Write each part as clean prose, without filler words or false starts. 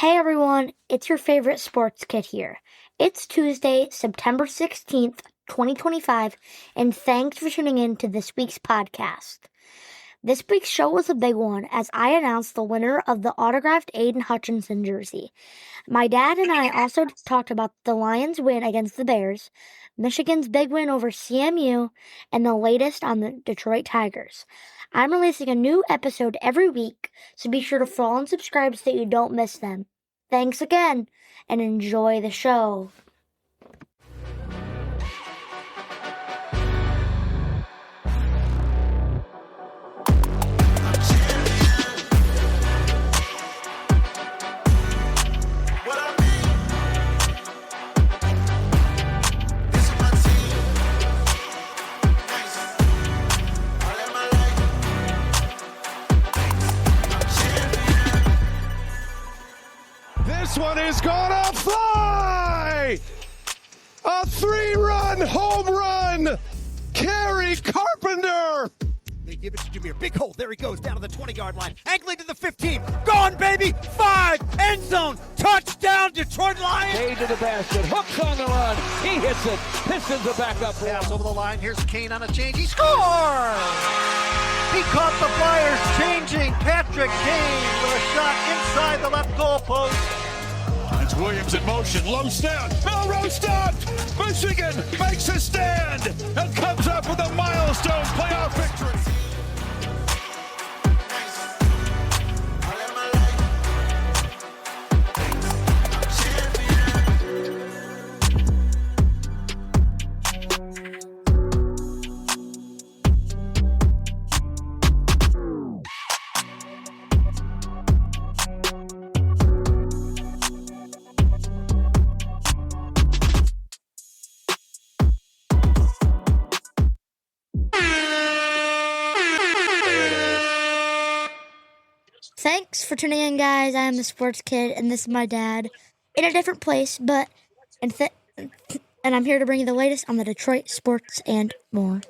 Hey everyone, it's your favorite sports kid here. It's Tuesday, September 16th, 2025, and thanks for tuning in to this week's podcast. This week's show was a big one as I announced the winner of the autographed Aiden Hutchinson Jersey. My dad and I also talked about the Lions' win against the Bears, Michigan's big win over CMU, and the latest on the Detroit Tigers. I'm releasing a new episode every week, so be sure to follow and subscribe so that you don't miss them. Thanks again, and enjoy the show. This one is gonna fly! A 3-run home run! Kerry Carpenter! They give it to Jameer. Big hole. There he goes down to the 20-yard line. Angling to the 15. Gone, baby! 5! End zone! Touchdown, Detroit Lions! Cade to the basket. Hooks on the run. He hits it. Pistons are back up. Pass over the line. Here's Kane on a change. He scores! He caught the Flyers changing. Patrick Kane with a shot inside the left goal post. It's Williams in motion. Low snap. Melrose stopped. Michigan makes a stand and comes up with a milestone playoff victory. Thanks for tuning in, guys. I am the sports kid, and this is my dad in a different place, but and I'm here to bring you the latest on the Detroit sports and more.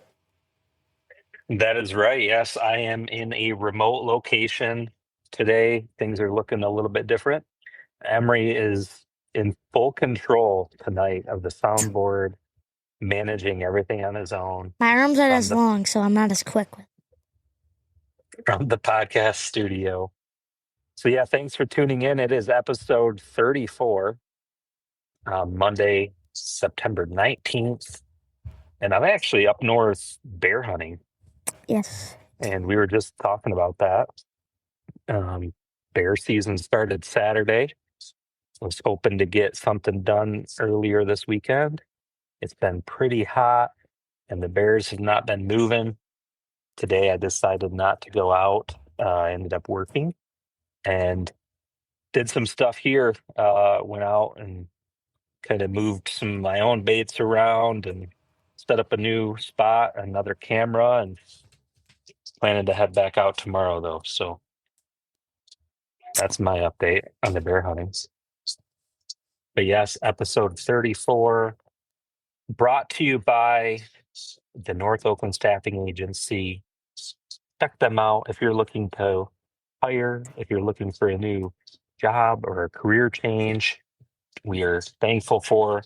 That is right. Yes, I am in a remote location today. Things are looking a little bit different. Emery is in full control tonight of the soundboard, managing everything on his own My arms aren't as long, so I'm not as quick with from the podcast studio. So yeah, thanks for tuning in. It is episode 34, Monday, September 19th. And I'm actually up north bear hunting. Yes. And we were just talking about that. Bear season started Saturday. Was hoping to get something done earlier this weekend. It's been pretty hot, and the bears have not been moving. Today, I decided not to go out. I ended up working and did some stuff here. Went out and kind of moved some of my own baits around and set up a new spot, another camera, and planning to head back out tomorrow, though. So that's my update on the bear huntings. But yes, episode 34, brought to you by the North Oakland Staffing Agency. Check them out if you're looking to hire, if you're looking for a new job or a career change. We are thankful for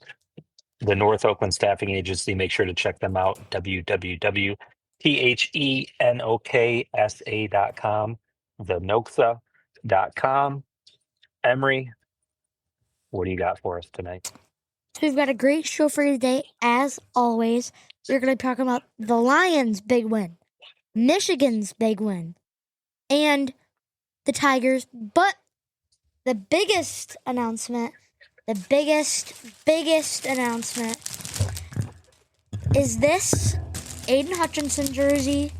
the North Oakland Staffing Agency. Make sure to check them out, www.thenoksa.com, thenoksa.com. Emery, what do you got for us tonight? So we've got a great show for you today. As always, we're going to be talking about the Lions' big win, Michigan's big win, and the Tigers. But the biggest announcement, biggest announcement is this Aiden Hutchinson jersey.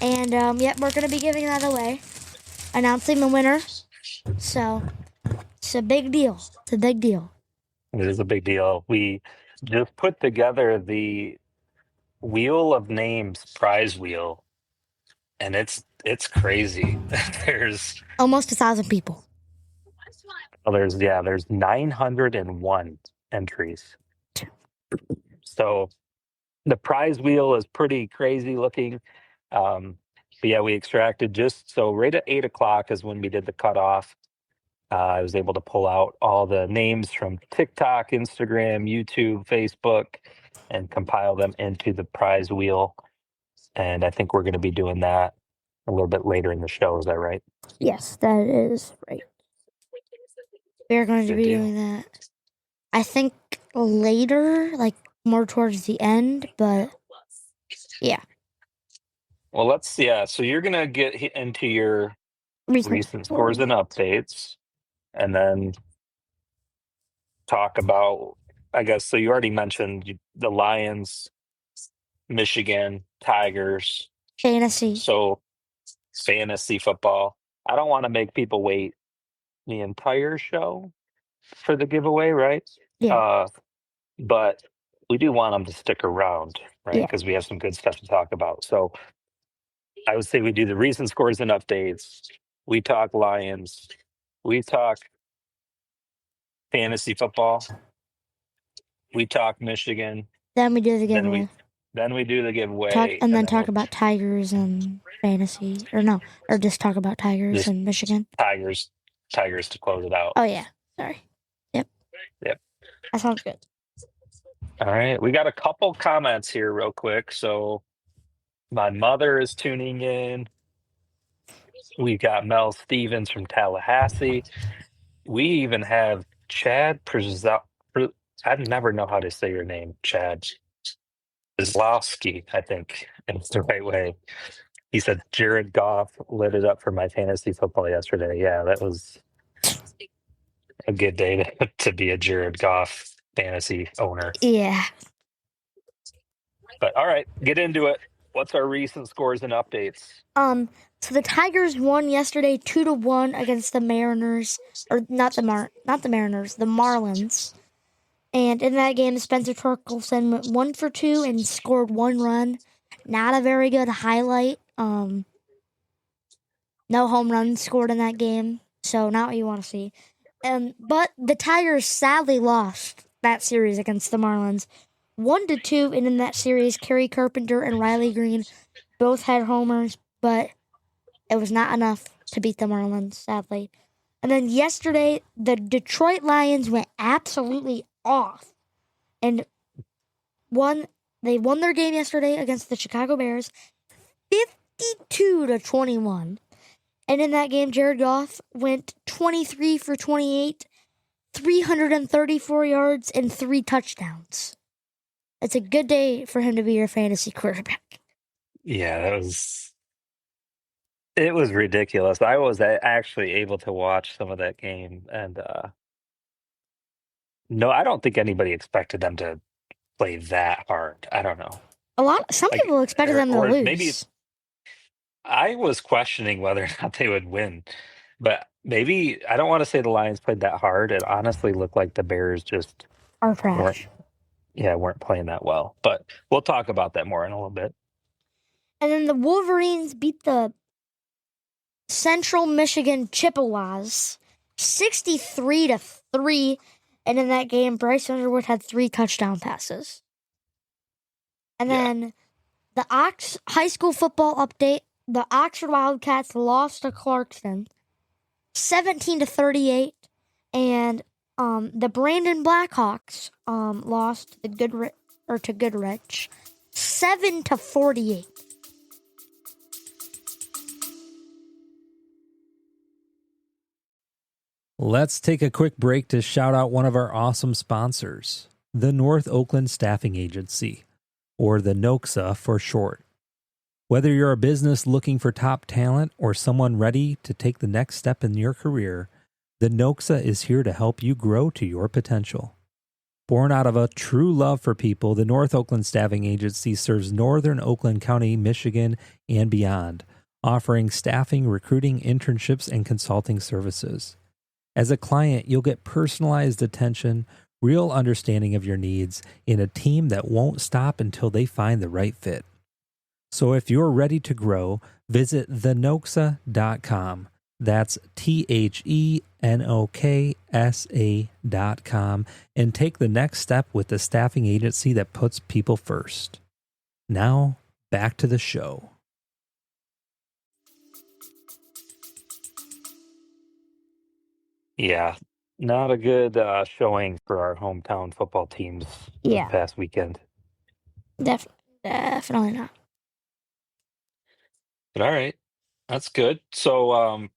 And, we're going to be giving that away, announcing the winner. So it's a big deal. It's a big deal. It is a big deal. We just put together the Wheel of Names prize wheel, and it's crazy. There's almost 1,000 people. there's 901 entries. So the prize wheel is pretty crazy looking. But yeah, we extracted just so right at 8 o'clock is when we did the cutoff. I was able to pull out all the names from TikTok, Instagram, YouTube, Facebook, and compile them into the prize wheel. And I think we're going to be doing that a little bit later in the show. Is that right? Yes, that is right. We're going to Good be deal. doing that, I think, later, like more towards the end, but yeah. Well, so you're going to get into your recent scores and updates, and then talk about, I guess, so you already mentioned the Lions, Michigan, Tigers. Fantasy. So fantasy football. I don't want to make people wait the entire show for the giveaway, right? Yeah. But we do want them to stick around, right? Yeah. Because we have some good stuff to talk about. So I would say we do the recent scores and updates. We talk Lions. We talk fantasy football. We talk Michigan. Then we do the giveaway. Then we do the giveaway. Then talk about Tigers and fantasy. Or just talk about Tigers and Michigan. Tigers to close it out. Oh, yeah. Sorry. Yep. That sounds good. All right. We got a couple comments here real quick. So my mother is tuning in. We got Mel Stevens from Tallahassee. We even have Chad I never know how to say your name, Chad. Zlowski, I think, and it's the right way. He said Jared Goff lit it up for my fantasy football yesterday. Yeah, that was a good day to be a Jared Goff fantasy owner. Yeah. But all right, get into it. What's our recent scores and updates? So the Tigers won yesterday 2-1 against the Mariners, or not the Mariners, the Marlins. And in that game, Spencer Torkelson went 1 for 2 and scored 1 run. Not a very good highlight. No home runs scored in that game, so not what you want to see. But the Tigers sadly lost that series against the Marlins, 1-2. And in that series, Kerry Carpenter and Riley Green both had homers, but it was not enough to beat the Marlins, sadly. And then yesterday, the Detroit Lions went absolutely off and won. They won their game yesterday against the Chicago Bears, 52-21. And in that game, Jared Goff went 23 for 28, 334 yards, and 3 touchdowns. It's a good day for him to be your fantasy quarterback. Yeah, it was ridiculous. I was actually able to watch some of that game, and no, I don't think anybody expected them to play that hard. I don't know. Some people expected them to lose. Maybe I was questioning whether or not they would win, but maybe I don't want to say the Lions played that hard. It honestly looked like the Bears just are trash. weren't playing that well. But we'll talk about that more in a little bit. And then the Wolverines beat the Central Michigan Chippewas 63-3. And in that game, Bryce Underwood had 3 touchdown passes. And then the high school football update, the Oxford Wildcats lost to Clarkson 17-38. And the Brandon Blackhawks lost to Goodrich 7-48. Let's take a quick break to shout out one of our awesome sponsors, the North Oakland Staffing Agency, or the NOXA for short. Whether you're a business looking for top talent or someone ready to take the next step in your career, the NOXA is here to help you grow to your potential. Born out of a true love for people, the North Oakland Staffing Agency serves northern Oakland County, Michigan, and beyond, offering staffing, recruiting, internships, and consulting services. As a client, you'll get personalized attention, real understanding of your needs, and a team that won't stop until they find the right fit. So if you're ready to grow, visit thenoxa.com. That's THENOKSA.com and take the next step with the staffing agency that puts people first. Now, back to the show. Yeah, not a good showing for our hometown football teams this Yeah, past weekend. definitely not. But all right, that's good. So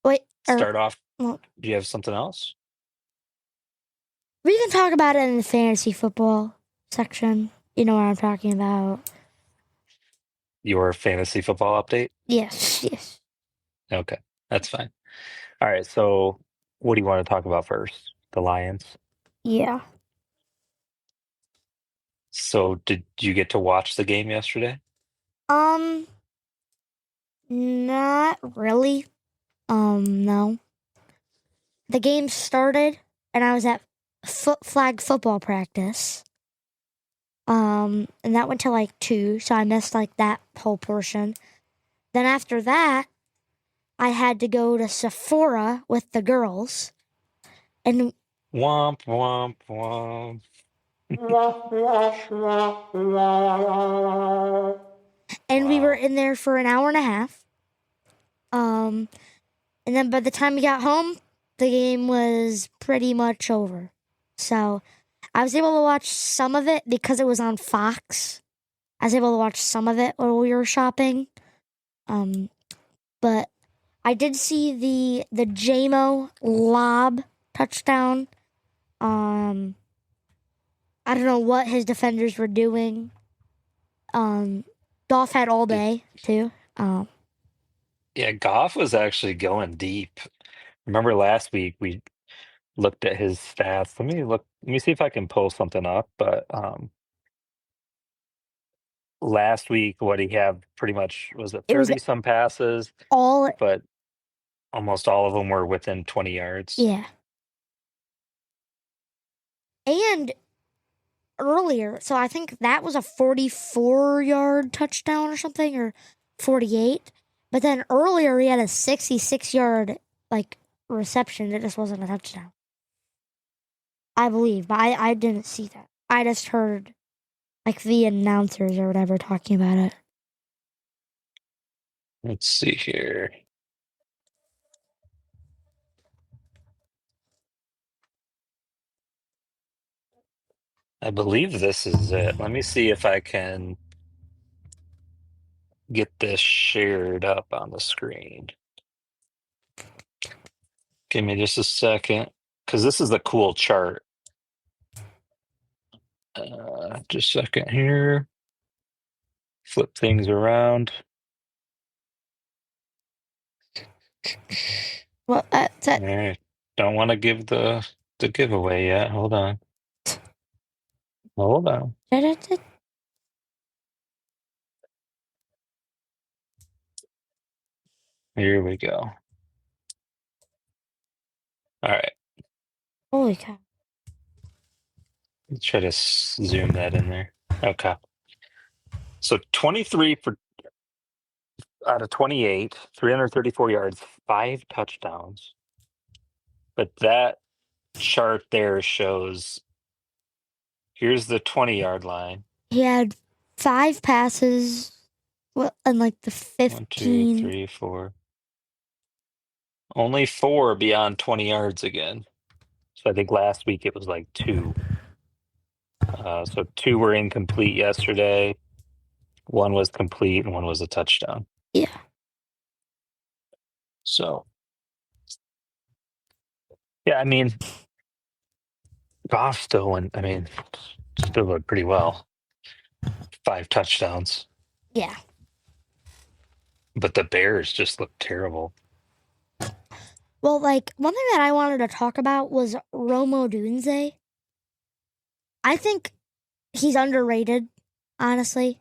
Wait, start off. well, Do you have something else? we can talk about it in the fantasy football section. You know what I'm talking about. Your fantasy football update? Yes. Okay, that's fine. All right, so what do you want to talk about first? The Lions. Yeah. So did you get to watch the game yesterday? Not really. No. The game started and I was at flag football practice. And that went till like 2, so I missed like that whole portion. Then after that, I had to go to Sephora with the girls. And Womp womp womp. we were Wow. in there for an hour and a half. And then by the time we got home, the game was pretty much over. So I was able to watch some of it because it was on Fox. I was able to watch some of it while we were shopping. But I did see the JMO lob touchdown. I don't know what his defenders were doing. Dolph had all day too. Yeah, Goff was actually going deep. Remember last week we looked at his stats. Let me see if I can pull something up, but last week what he had pretty much was it It was 30 some passes, all but almost all of them were within 20 yards. yeah. And earlier, so I think that was a 44-yard touchdown or something, or 48. But then earlier he had a 66-yard like reception. It just wasn't a touchdown, I believe. But I didn't see that. I just heard like the announcers or whatever talking about it. Let's see here. I believe this is it. Let me see if I can get this shared up on the screen. Give me just a second, because this is the cool chart. Just a second here. Flip things around. Well, that's it. Alright. Don't want to give the giveaway yet. Hold on. Hold on. Here we go. All right. Holy cow. Let's try to zoom that in there. Okay. So 23 for out of 28, 334 yards, 5 touchdowns. But that chart there shows here's the 20-yard line. He had 5 passes, and like the 15. 1, 2, 3, 4. Only 4 beyond 20 yards again. So I think last week it was like 2. So 2 were incomplete yesterday. 1 was complete and 1 was a touchdown. Yeah. So, yeah, I mean, Goff still looked pretty well. 5 touchdowns. Yeah. But the Bears just looked terrible. Well, like, one thing that I wanted to talk about was Romo Dunze. I think he's underrated, honestly.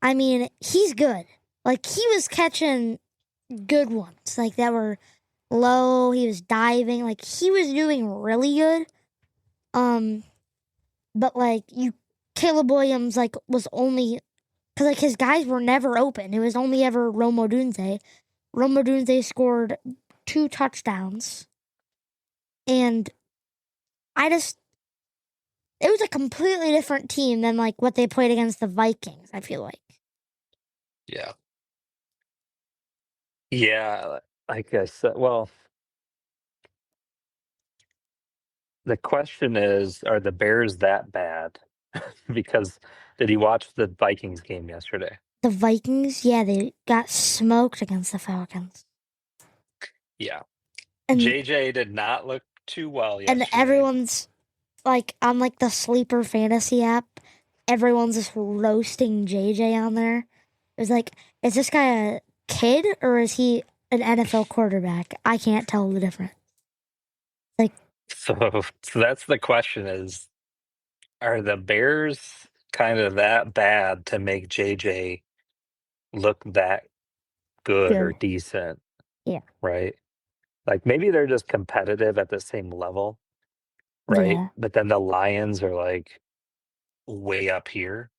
I mean, he's good. Like, he was catching good ones, like, that were low. He was diving. Like, he was doing really good. But, like, Caleb Williams, like, was only... Because, like, his guys were never open. It was only ever Romo Dunze. Romo Dunze scored 2 touchdowns. And it was a completely different team than, like, what they played against the Vikings, I feel like. Yeah. Yeah, like I said, well, The question is, are the Bears that bad? Because did he watch the Vikings game yesterday? The Vikings, yeah, they got smoked against the Falcons. Yeah. And JJ did not look too well and yesterday. everyone's like on like the sleeper fantasy app, everyone's just roasting JJ on there. It was like, is this guy a kid or is he an NFL quarterback? I can't tell the difference. Like, So that's the question is, are the Bears kind of that bad to make JJ look that good or good. decent, Yeah. right? Like maybe they're just competitive at the same level, right? Yeah. But then the Lions are like way up here.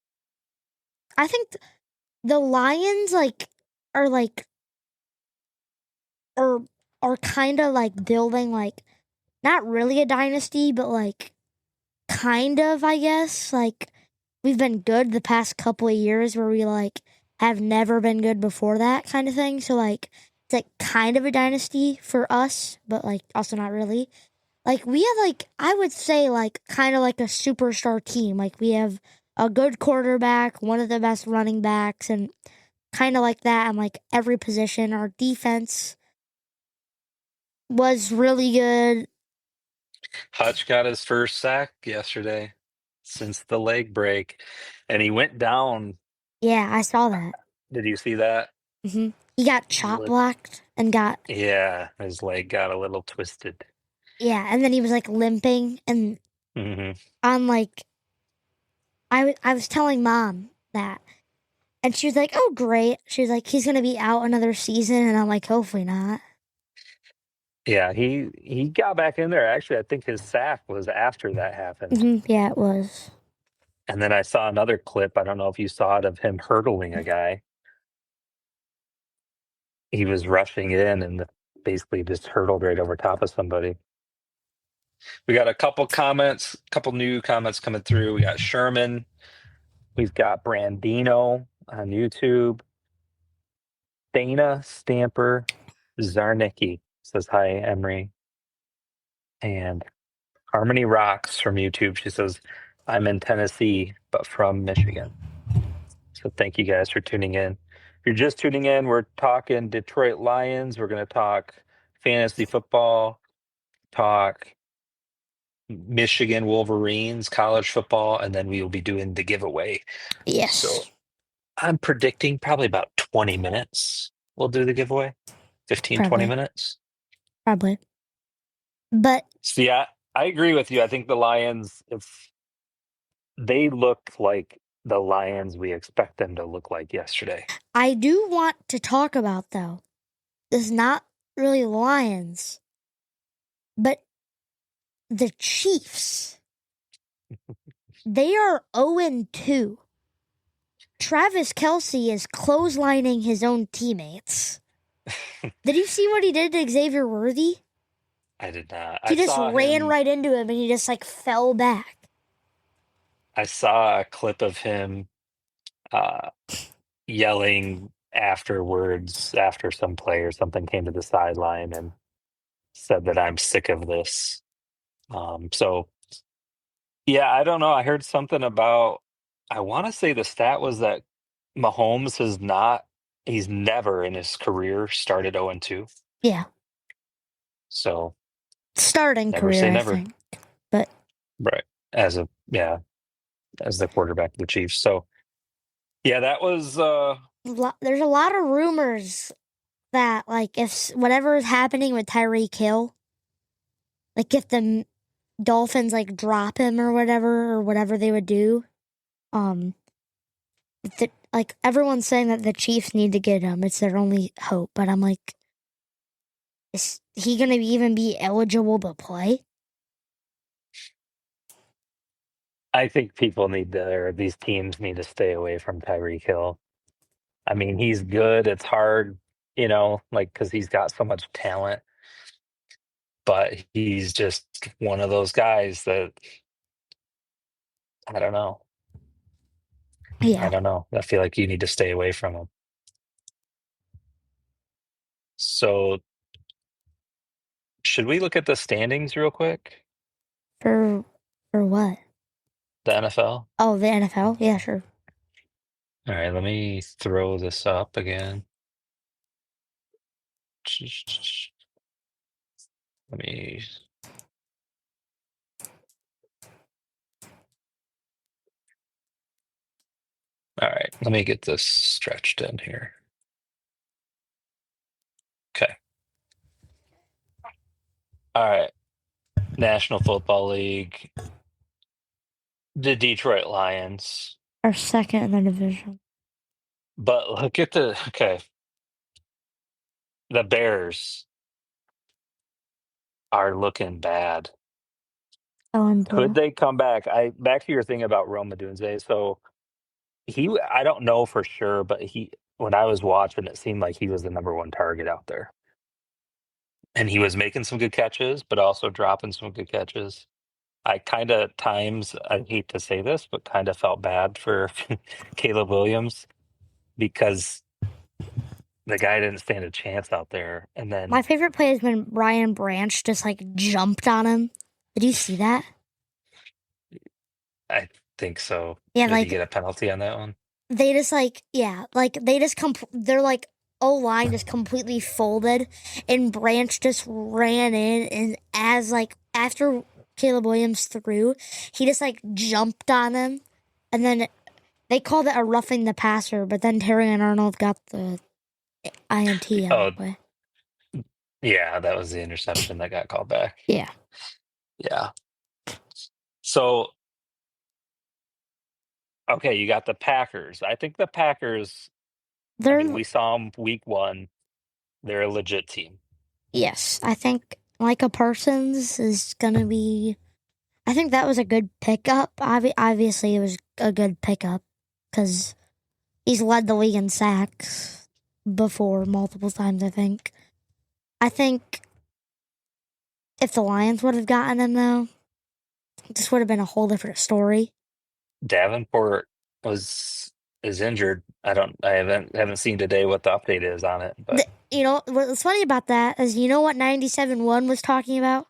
I think the Lions are like are are kind of like building like not really a dynasty, but like kind of, I guess. Like we've been good the past couple of years where we like have never been good before that kind of thing. So like it's like kind of a dynasty for us, but like also not really. Like we have like I would say like kind of like a superstar team. Like we have a good quarterback, one of the best running backs, and kind of like that on like every position. Our defense was really good. Hutch got his first sack yesterday since the leg break, and he went down. Yeah, I saw that. Did you see that? He got chop blocked and got Yeah, his leg got a little twisted. yeah, and then he was like limping and Hmm. on like I was telling mom that, and she was like, "Oh, great." She was like, "He's gonna be out another season," and I'm like, "Hopefully not." Yeah, he got back in there. Actually, I think his sack was after that happened. Yeah, it was. And then I saw another clip. I don't know if you saw it of him hurdling a guy. He was rushing in and basically just hurtled right over top of somebody. We got a couple new comments coming through. We got Sherman. We've got Brandino on YouTube. Dana Stamper Zarnicki says hi, Emery. And Harmony Rocks from YouTube. She says, I'm in Tennessee, but from Michigan. So thank you guys for tuning in. If you're just tuning in, we're talking Detroit Lions. We're going to talk fantasy football, talk Michigan Wolverines, college football, and then we will be doing the giveaway. Yes. So I'm predicting probably about 20 minutes we'll do the giveaway. 15, Probably. 20 minutes. Probably. But So yeah, I agree with you. I think the Lions, if they look like the Lions we expect them to look like yesterday. I do want to talk about though. This is not really Lions, but the Chiefs. They are 0-2. Travis Kelce is clotheslining his own teammates. Did you see what he did to Xavier Worthy? I did not. He just ran right into him and he just like fell back. I saw a clip of him yelling afterwards after some play or something came to the sideline and said that I'm sick of this. So yeah, I don't know. I heard something about, I want to say the stat was that Mahomes he's never in his career started 0-2. Yeah. So Starting never career, say I never. think. But Right. As the quarterback of the Chiefs. So yeah, that was there's a lot of rumors that like if whatever is happening with Tyreek Hill, like if the Dolphins like drop him or whatever they would do, like everyone's saying that the Chiefs need to get him. It's their only hope. But I'm like, is he gonna even be eligible to play? I think these teams need to stay away from Tyreek Hill. I mean, he's good. It's hard, because he's got so much talent. But he's just one of those guys that, I don't know. Yeah. I don't know. I feel like you need to stay away from him. So should we look at the standings real quick? For what? The NFL. Oh, the NFL? Yeah, sure. All right, let me throw this up again. Let me. All right, let me get this stretched in here. Okay. All right. National Football League. The Detroit Lions. Our second in the division. But look at the Bears are looking bad. Could they come back? Back to your thing about Roma Dunze. So I don't know for sure, but when I was watching, it seemed like he was the number one target out there. And he was making some good catches, but also dropping some good catches. I kind of times, I hate to say this, but kind of felt bad for Caleb Williams because the guy didn't stand a chance out there. And then my favorite play is when Brian Branch just jumped on him. Did you see that? I think so. Yeah, Did he get a penalty on that one? They just their O-line just completely folded, and Branch just ran in, and after Caleb Williams threw, he just jumped on him, and then they called it a roughing the passer, but then Terry and Arnold got the INT on the way. Yeah, that was the interception that got called back. Yeah. Yeah. So, okay, you got the Packers. I think the Packers, we saw them week 1. They're a legit team. Yes, I think Micah Parsons is going to be... I think that was a good pickup. Obviously, it was a good pickup because he's led the league in sacks before multiple times, I think. I think if the Lions would have gotten him, though, this would have been a whole different story. Davenport is injured. I haven't seen today what the update is on it. But what's funny about that is, you know what 97.1 was talking about?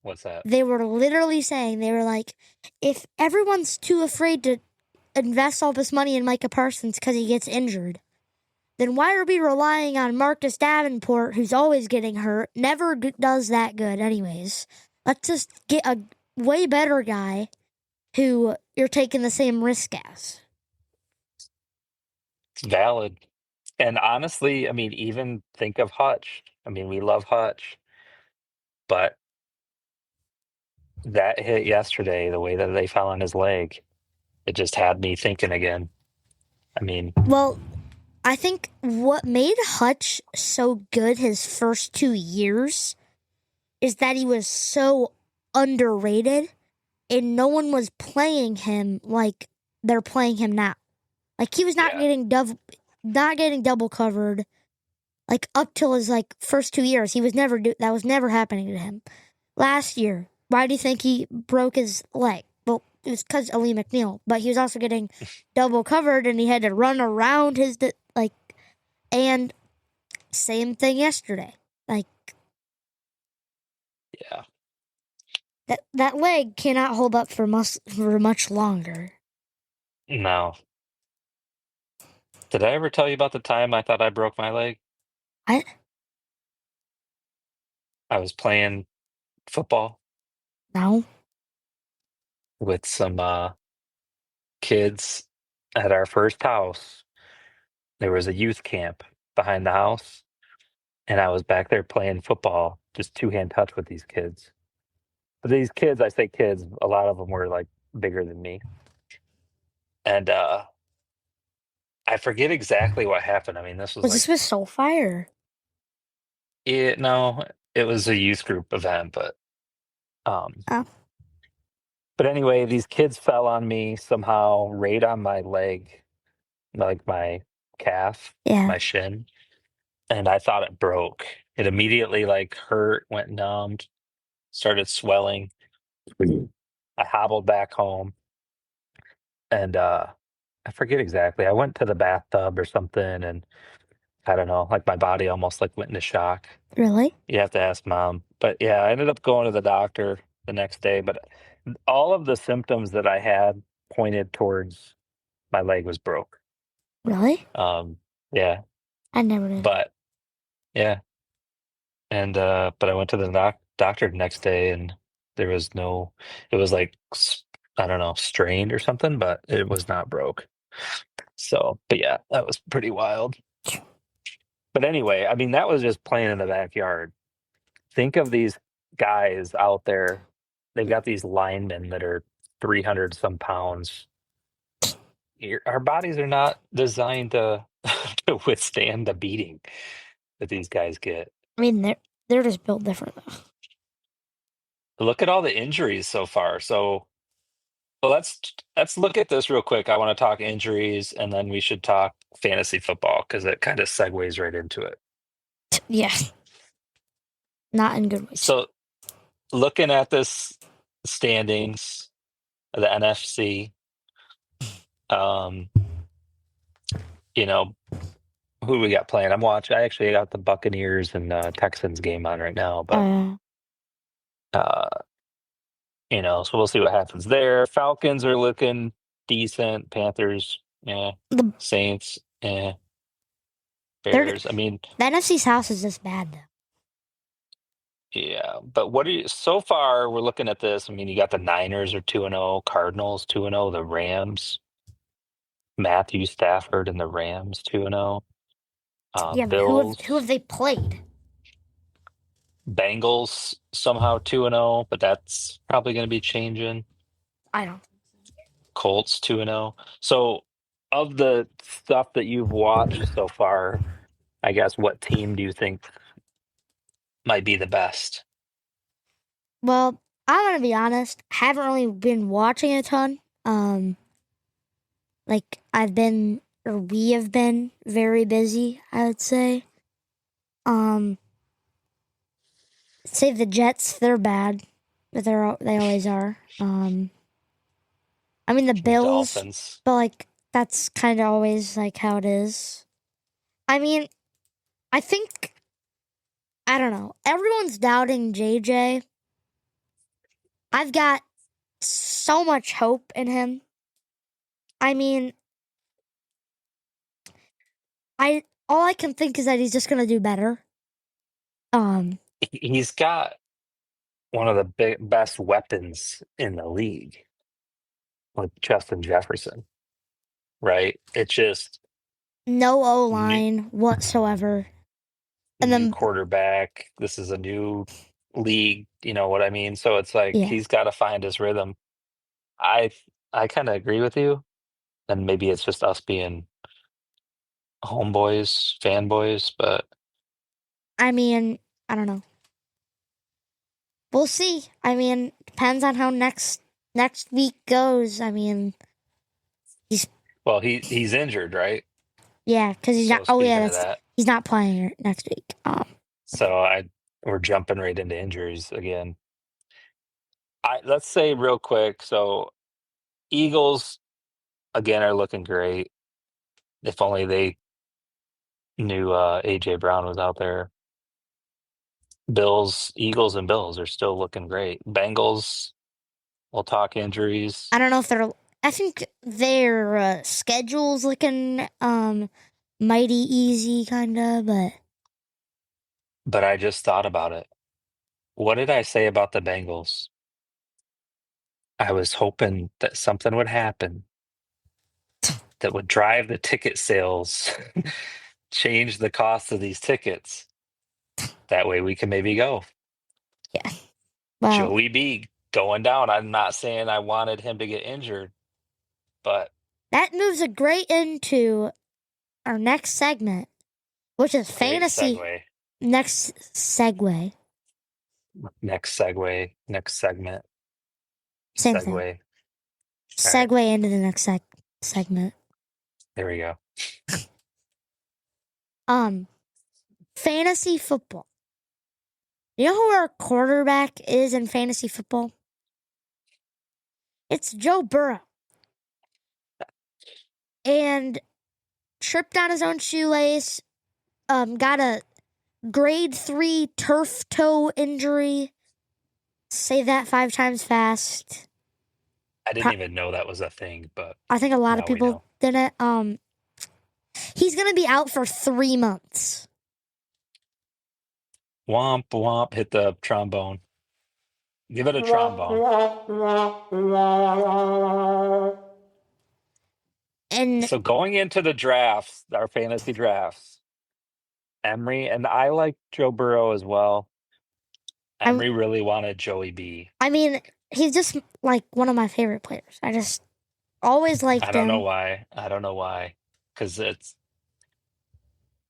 What's that? They were literally saying, they were like, if everyone's too afraid to invest all this money in Micah Parsons because he gets injured, then why are we relying on Marcus Davenport, who's always getting hurt, never does that good anyways? Let's just get a way better guy who you're taking the same risk as. It's valid. And honestly, even think of Hutch. We love Hutch. But that hit yesterday, the way that they fell on his leg, it just had me thinking again. Well, I think what made Hutch so good his first 2 years is that he was so underrated and no one was playing him like they're playing him now. He was not getting double covered up till his first 2 years. That was never happening to him. Last year, why do you think he broke his leg? Well, it was because of Lee McNeil, but he was also getting double covered and he had to run around and same thing yesterday. Yeah. That leg cannot hold up for much longer. No. Did I ever tell you about the time I thought I broke my leg? What? I was playing football. No. With some kids at our first house. There was a youth camp behind the house, and I was back there playing football, just two-hand touch with these kids. But these kids, I say kids, a lot of them were bigger than me. And I forget exactly what happened. This was this with Soulfire? No, it was a youth group event, but But anyway, these kids fell on me somehow, right on my leg, my calf, my shin, and I thought it broke. It immediately hurt, went numbed, started swelling. I hobbled back home, and I forget exactly. I went to the bathtub or something, and I don't know, my body almost went into shock. Really? You have to ask Mom. But yeah, I ended up going to the doctor. the next day, but all of the symptoms that I had pointed towards my leg was broke. Really? Yeah, I never did. but yeah, and but I went to the doctor the next day, and there was no. It was like I don't know, strained or something, but it was not broke. So, but yeah, that was pretty wild. But anyway, I mean, that was just playing in the backyard. Think of these guys out there. They've got these linemen that are 300 some pounds. Our bodies are not designed to to withstand the beating that these guys get. I mean, they're just built different though. Look at all the injuries so far. So let's look at this real quick. I want to talk injuries, and then we should talk fantasy football because it kind of segues right into it. Yeah. Not in good ways. So looking at this standings of the NFC, you know, who we got playing? I actually got the Buccaneers and Texans game on right now, but so we'll see what happens there. Falcons are looking decent. Panthers, yeah. Saints, yeah. Bears. I mean, the NFC South is just bad though. yeah, but so far we're looking at this. I mean, you got the Niners are 2-0, Cardinals 2-0, the Rams, Matthew Stafford and the Rams 2-0. Yeah, Bills, who have they played? Bengals somehow 2-0, but that's probably going to be changing. I don't. Colts 2-0. So, of the stuff that you've watched so far, I guess what team do you think might be the best? Well, I'm gonna be honest. Haven't really been watching a ton. Like we have been very busy, I would say. Save the Jets, they're bad, but they always are. I mean the Bills, Dolphins. but like that's kind of always like how it is. I mean, I don't know. Everyone's doubting JJ. I've got so much hope in him. I mean, all I can think is that he's just gonna do better. He's got one of the best weapons in the league with Justin Jefferson, right? It's just no O-line whatsoever. And new then quarterback. This is a new league, you know what I mean? So it's like he's got to find his rhythm. I kind of agree with you, and maybe it's just us being homeboys, fanboys, but I mean, I don't know. We'll see. I mean, depends on how next week goes. I mean, he's injured, right? Yeah, because he's not. Oh yeah, he's not playing next week. So we're jumping right into injuries again. Let's say real quick. So Eagles again are looking great. If only they knew AJ Brown was out there. Eagles and Bills are still looking great. Bengals, we'll talk injuries. I don't know if I think their schedule's looking mighty easy, kind of, But I just thought about it. What did I say about the Bengals? I was hoping that something would happen that would drive the ticket sales, change the cost of these tickets. That way we can maybe go. Yeah. Well, Joey B going down. I'm not saying I wanted him to get injured, but that moves a great into our next segment, which is fantasy. Next segue. Next segment. Same thing. Segue into the next segment. There we go. Fantasy football. You know who our quarterback is in fantasy football? It's Joe Burrow. And tripped on his own shoelace. Got a grade 3 turf toe injury. Say that 5 times fast. I didn't even know that was a thing, but I think a lot of now we people know. did it. He's going to be out for 3 months. Womp womp, hit the trombone. Give it a trombone. And So going into the drafts, our fantasy drafts, Emery, and I like Joe Burrow as well. Emery really wanted Joey B. I mean, he's just like one of my favorite players. I just always liked him. I don't know why. Because I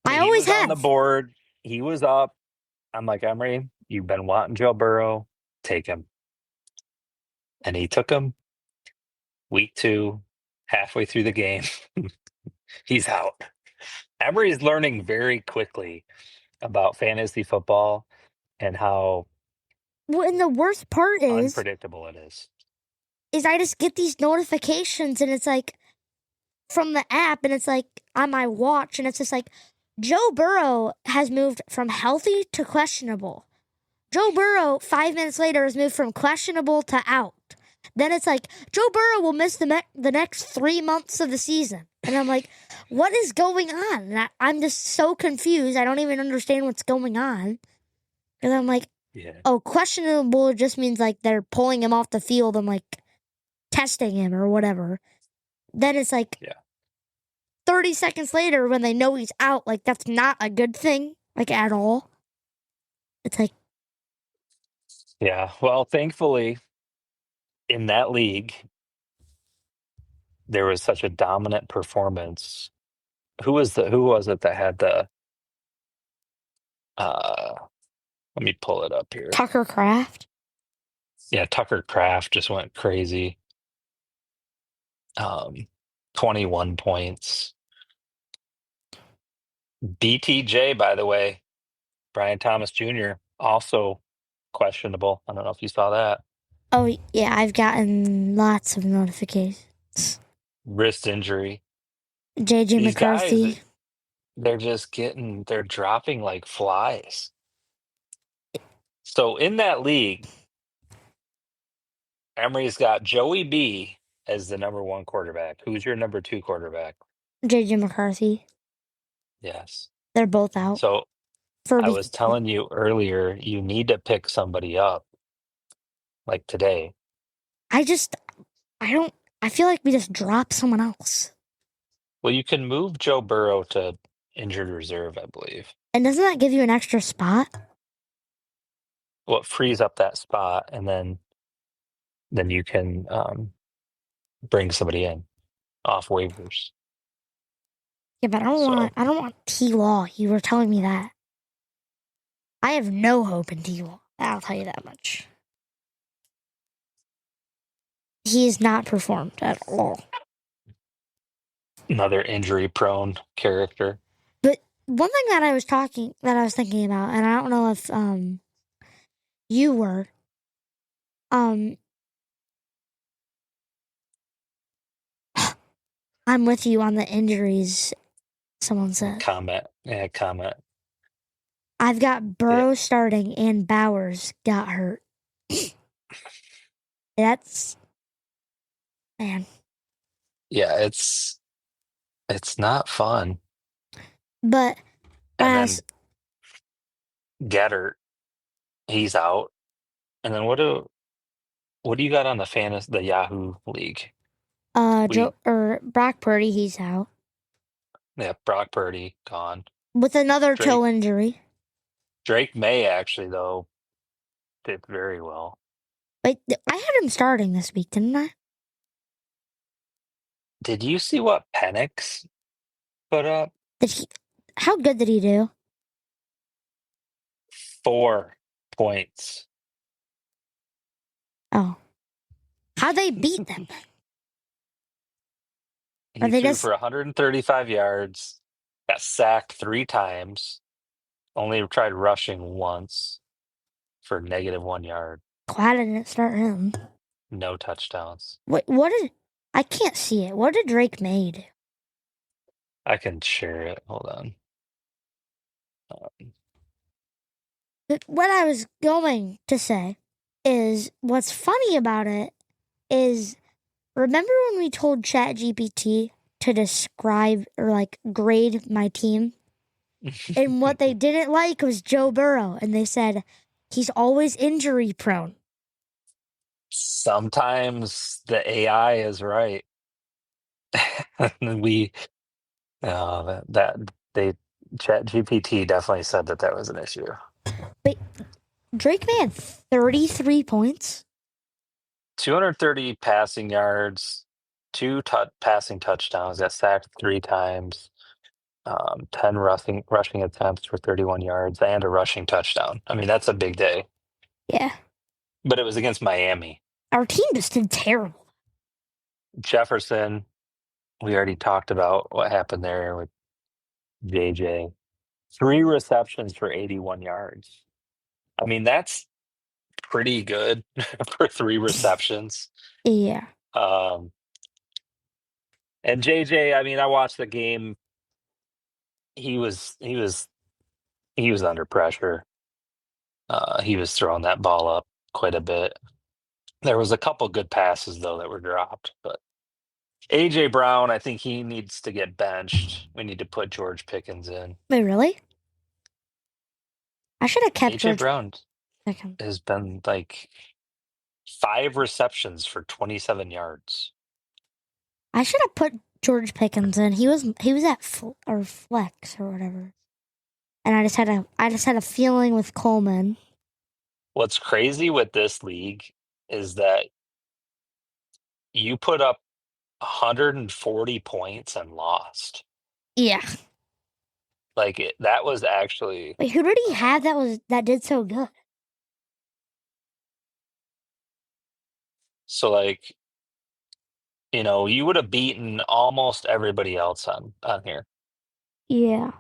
he always was on the have. board. He was up. I'm like, Emery, you've been wanting Joe Burrow. Take him. And he took him. Week 2, halfway through the game, he's out. Emery's learning very quickly about fantasy football and how Well, and the worst part unpredictable it is I just get these notifications and it's like from the app and it's like on my watch and it's just like Joe Burrow has moved from healthy to questionable. Joe Burrow 5 minutes later has moved from questionable to out. Then it's like Joe Burrow will miss the next 3 months of the season. And I'm like, what is going on? And I'm just so confused. I don't even understand what's going on. And I'm like, oh, questionable just means like they're pulling him off the field and like testing him or whatever. Then it's like 30 seconds later when they know he's out, like that's not a good thing, like at all. It's like, Yeah. Well, thankfully, in that league, there was such a dominant performance. Who was it that had the let me pull it up here. Tucker Kraft. Yeah, Tucker Kraft just went crazy. 21 points. BTJ, by the way, Brian Thomas Jr., also questionable. I don't know if you saw that. Oh, yeah, I've gotten lots of notifications. Wrist injury. JJ These McCarthy. Guys, they're dropping like flies. So in that league, Emery's got Joey B as the number 1 quarterback. Who's your number 2 quarterback? JJ McCarthy. Yes. They're both out. So I was telling you earlier, you need to pick somebody up like today. I feel like we just dropped someone else. Well, you can move Joe Burrow to injured reserve, I believe. And doesn't that give you an extra spot? Well, it frees up that spot, and then you can bring somebody in off waivers. Yeah, but I don't want T-Law. You were telling me that. I have no hope in T-Law. I'll tell you that much. He has not performed at all. Another injury-prone character. But one thing that I was thinking about, and I don't know if you were, I'm with you on the injuries. Someone said. Comment. I've got Burrow starting and Bowers got hurt. That's, man. Yeah, it's not fun. But and then Gettert, he's out. And then what do you got on the Yahoo League? Brock Purdy, he's out. Yeah, Brock Purdy gone with another toe injury. Drake May actually though did very well. Wait, I had him starting this week, didn't I? Did you see what Penix put up? How good did he do? 4 points. Oh. How'd they beat them? He threw for 135 yards, got sacked 3 times, only tried rushing once for -1 yard. Glad I didn't start him. No touchdowns. Wait, I can't see it. What did Drake May do? I can share it. Hold on. But what I was going to say is what's funny about it is, remember when we told ChatGPT to describe or like grade my team? And what they didn't like was Joe Burrow, and they said he's always injury prone. Sometimes the AI is right. we that they ChatGPT definitely said that was an issue. Wait, Drake May had 33 points. 230 passing yards, two passing touchdowns. Got sacked 3 times. 10 rushing attempts for 31 yards and a rushing touchdown. I mean, that's a big day. Yeah. But it was against Miami. Our team just did terrible. Jefferson, we already talked about what happened there with JJ. 3 receptions for 81 yards. I mean, that's pretty good for 3 receptions. Yeah. And JJ, I mean, I watched the game. He was under pressure. He was throwing that ball up quite a bit. There was a couple good passes though that were dropped, but AJ Brown, I think he needs to get benched. We need to put George Pickens in. Wait, really? I should have kept AJ George Brown Pickens. has been like 5 receptions for 27 yards. I should have put George Pickens in. He was at flex or whatever, and I just had a feeling with Coleman. What's crazy with this league is that you put up 140 points and lost. Yeah. Like that was actually. Wait, who did he have that did so good? So like, you would have beaten almost everybody else on here. Yeah.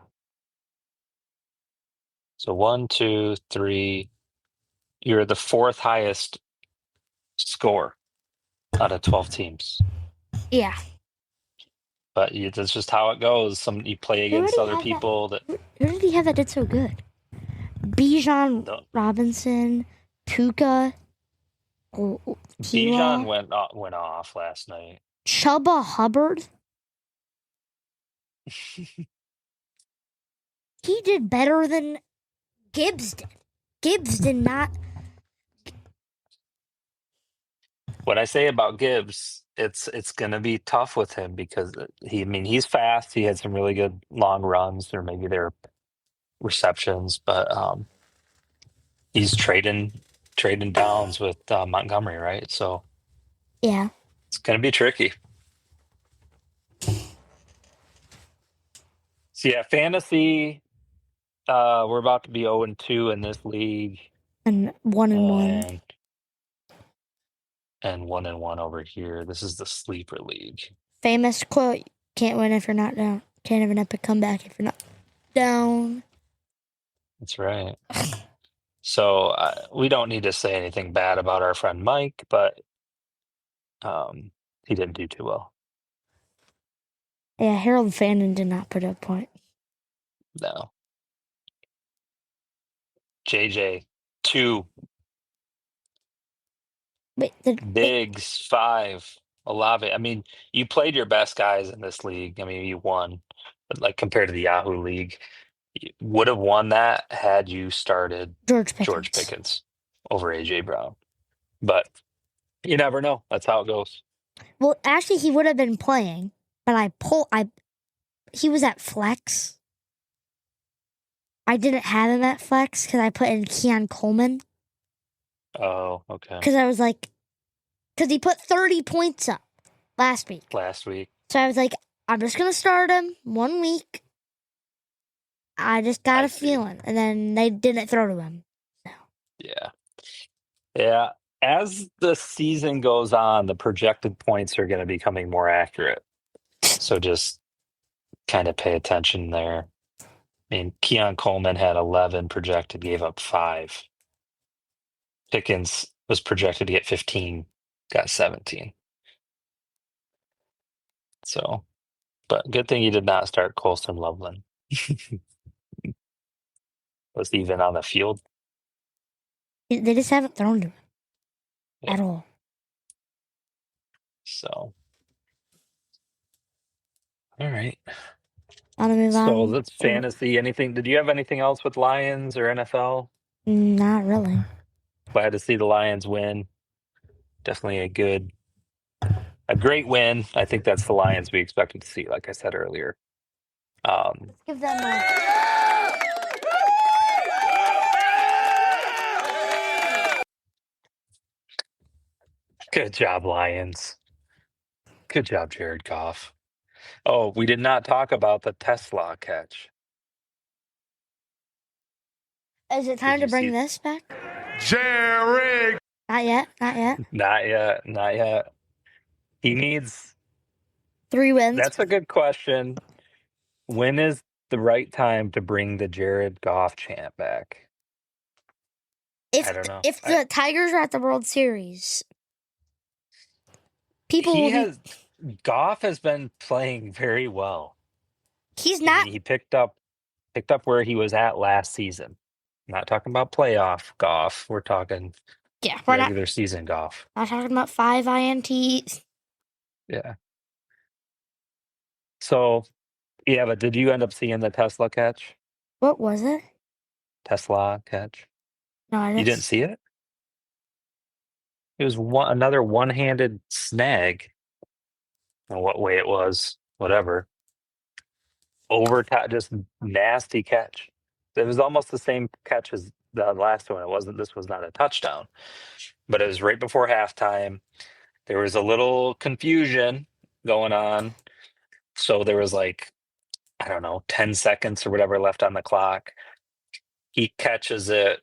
So 1, 2, 3. You're the 4th highest score out of 12 teams. Yeah. But that's just how it goes. You play against other people that. Who did he have that did so good? Bijan Robinson, Tuca. Bijan went off last night. Chuba Hubbard. He did better than Gibbs did. Gibbs did not. What I say about Gibbs, it's going to be tough with him because he's fast. He had some really good long runs, or maybe they're receptions, but he's trading downs with Montgomery, right? So yeah, it's going to be tricky. So yeah, fantasy. We're about to be 0-2 in this league, and 1-1. And 1-1 over here. This is the sleeper league. Famous quote: "Can't win if you're not down. Can't have an epic comeback if you're not down." That's right. So we don't need to say anything bad about our friend Mike, but he didn't do too well. Yeah, Harold Fannin did not put a point. No. JJ 2. Biggs 5. Olave. I mean, you played your best guys in this league. I mean, you won, but like compared to the Yahoo League, you would have won that had you started George Pickens over AJ Brown. But you never know. That's how it goes. Well, actually, he would have been playing, but he was at flex. I didn't have him at flex because I put in Keon Coleman. Oh, okay. Because I was like, because he put 30 points up last week. So I was like, I'm just going to start him 1 week. I just got a feeling. And then they didn't throw to him. So. Yeah. Yeah. As the season goes on, the projected points are going to be becoming more accurate. So just kind of pay attention there. I mean, Keon Coleman had 11 projected, gave up 5. Pickens was projected to get 15, got 17. So, but good thing you did not start Colston Loveland. Was even on the field. They just haven't thrown to him. at all. So, all right. Want to move So on? that's fantasy. Anything? Did you have anything else with Lions or NFL? Not really. Glad to see the Lions win. Definitely a great win. I think that's the Lions we expected to see, like I said earlier. Give them a. Good job, Lions. Good job, Jared Goff. Oh, we did not talk about the Tesla catch. Is it time you to bring see- this back? Jerry. Not yet. Not yet. Not yet. Not yet. He needs. 3 wins. That's a good question. When is the right time to bring the Jared Goff chant back? I don't know. If the Tigers are at the World Series, people will be. Goff has been playing very well. He's I not. mean, he picked up where he was at last season. I'm not talking about playoff Goff. We're talking Yeah, we're regular season Goff. not talking about 5 INTs. Yeah. So, yeah, but did you end up seeing the Tesla catch? What was it? Tesla catch? No, I didn't. You didn't see it? It was another one-handed snag. I don't know what way it was, whatever. Just nasty catch. It was almost the same catch as the last one. This was not a touchdown, but it was right before halftime. There was a little confusion going on. So there was I don't know, 10 seconds or whatever left on the clock. He catches it,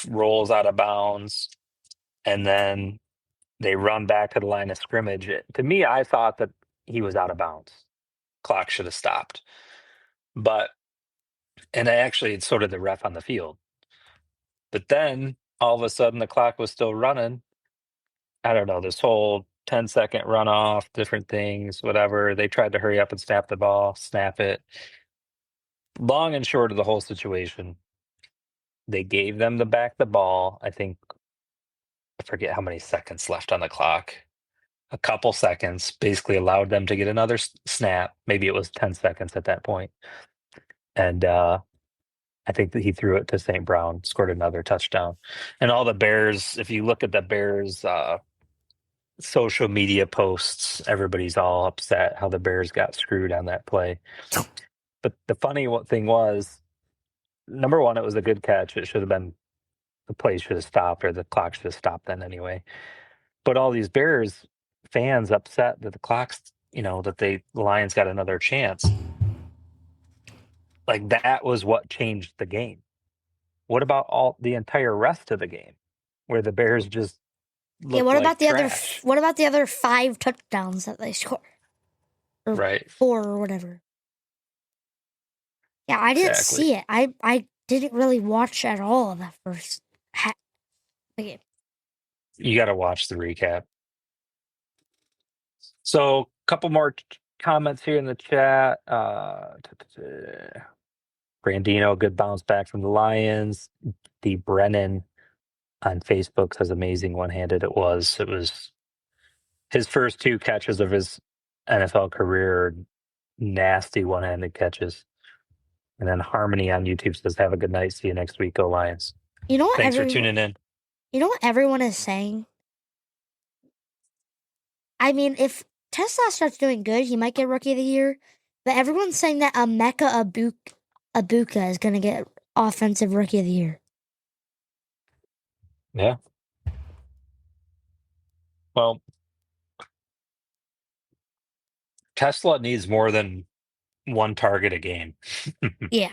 rolls out of bounds, and then they run back to the line of scrimmage. To me, I thought that he was out of bounds. Clock should have stopped. And so did the ref on the field. But then all of a sudden the clock was still running. I don't know, this whole 10-second runoff, different things, whatever. They tried to hurry up and snap the ball, snap it. Long and short of the whole situation, they gave them back the ball. I forget how many seconds left on the clock. A couple seconds, basically allowed them to get another snap. Maybe it was 10 seconds at that point. And I think that he threw it to St. Brown, scored another touchdown. And all the Bears, if you look at the Bears social media posts, everybody's all upset how the Bears got screwed on that play. But the funny thing was, number one, it was a good catch. It should have been, the play should have stopped, or the clock should have stopped then anyway. But all these Bears fans upset that the Lions got another chance. That was what changed the game. What about the entire rest of the game, where the Bears just What about trash? What about the other 5 touchdowns that they scored? Or right, 4 or whatever. Yeah, I didn't see it. I didn't really watch at all of that first game. You got to watch the recap. So, a couple more comments here in the chat. Brandino, good bounce back from the Lions. D. Brennan on Facebook says amazing one-handed it was. It was his first 2 catches of his NFL career, nasty one-handed catches. And then Harmony on YouTube says, have a good night. See you next week. Go Lions. You know what? Thanks for tuning in. You know what everyone is saying? I mean, if Tesla starts doing good, he might get Rookie of the Year. But everyone's saying that Emeka Ibuka is going to get Offensive Rookie of the Year. Yeah. Well, Tesla needs more than 1 target a game. Yeah.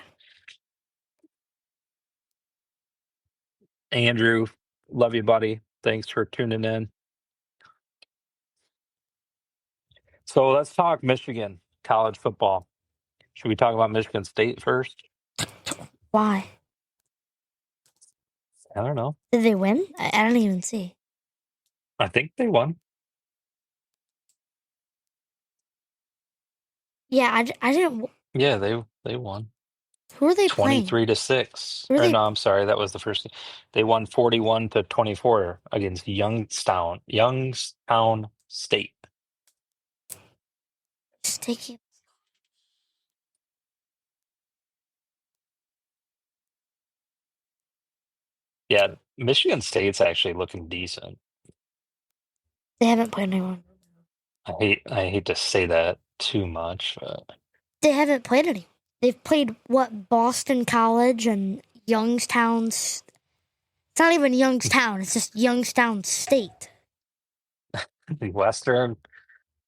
Andrew, love you, buddy. Thanks for tuning in. So let's talk Michigan college football. Should we talk about Michigan State first? Why? I don't know. Did they win? I don't even see. I think they won. Yeah, I didn't. Yeah, they won. Who are they playing? 23-6. Who are Or they? no, I'm sorry, that was the first. They won 41-24 against Youngstown State. Sticky. Yeah, Michigan State's actually looking decent. They haven't played anyone. I hate to say that too much, but They haven't played any. They've played what? Boston College and Youngstown's. It's not even Youngstown. It's just Youngstown State. Western,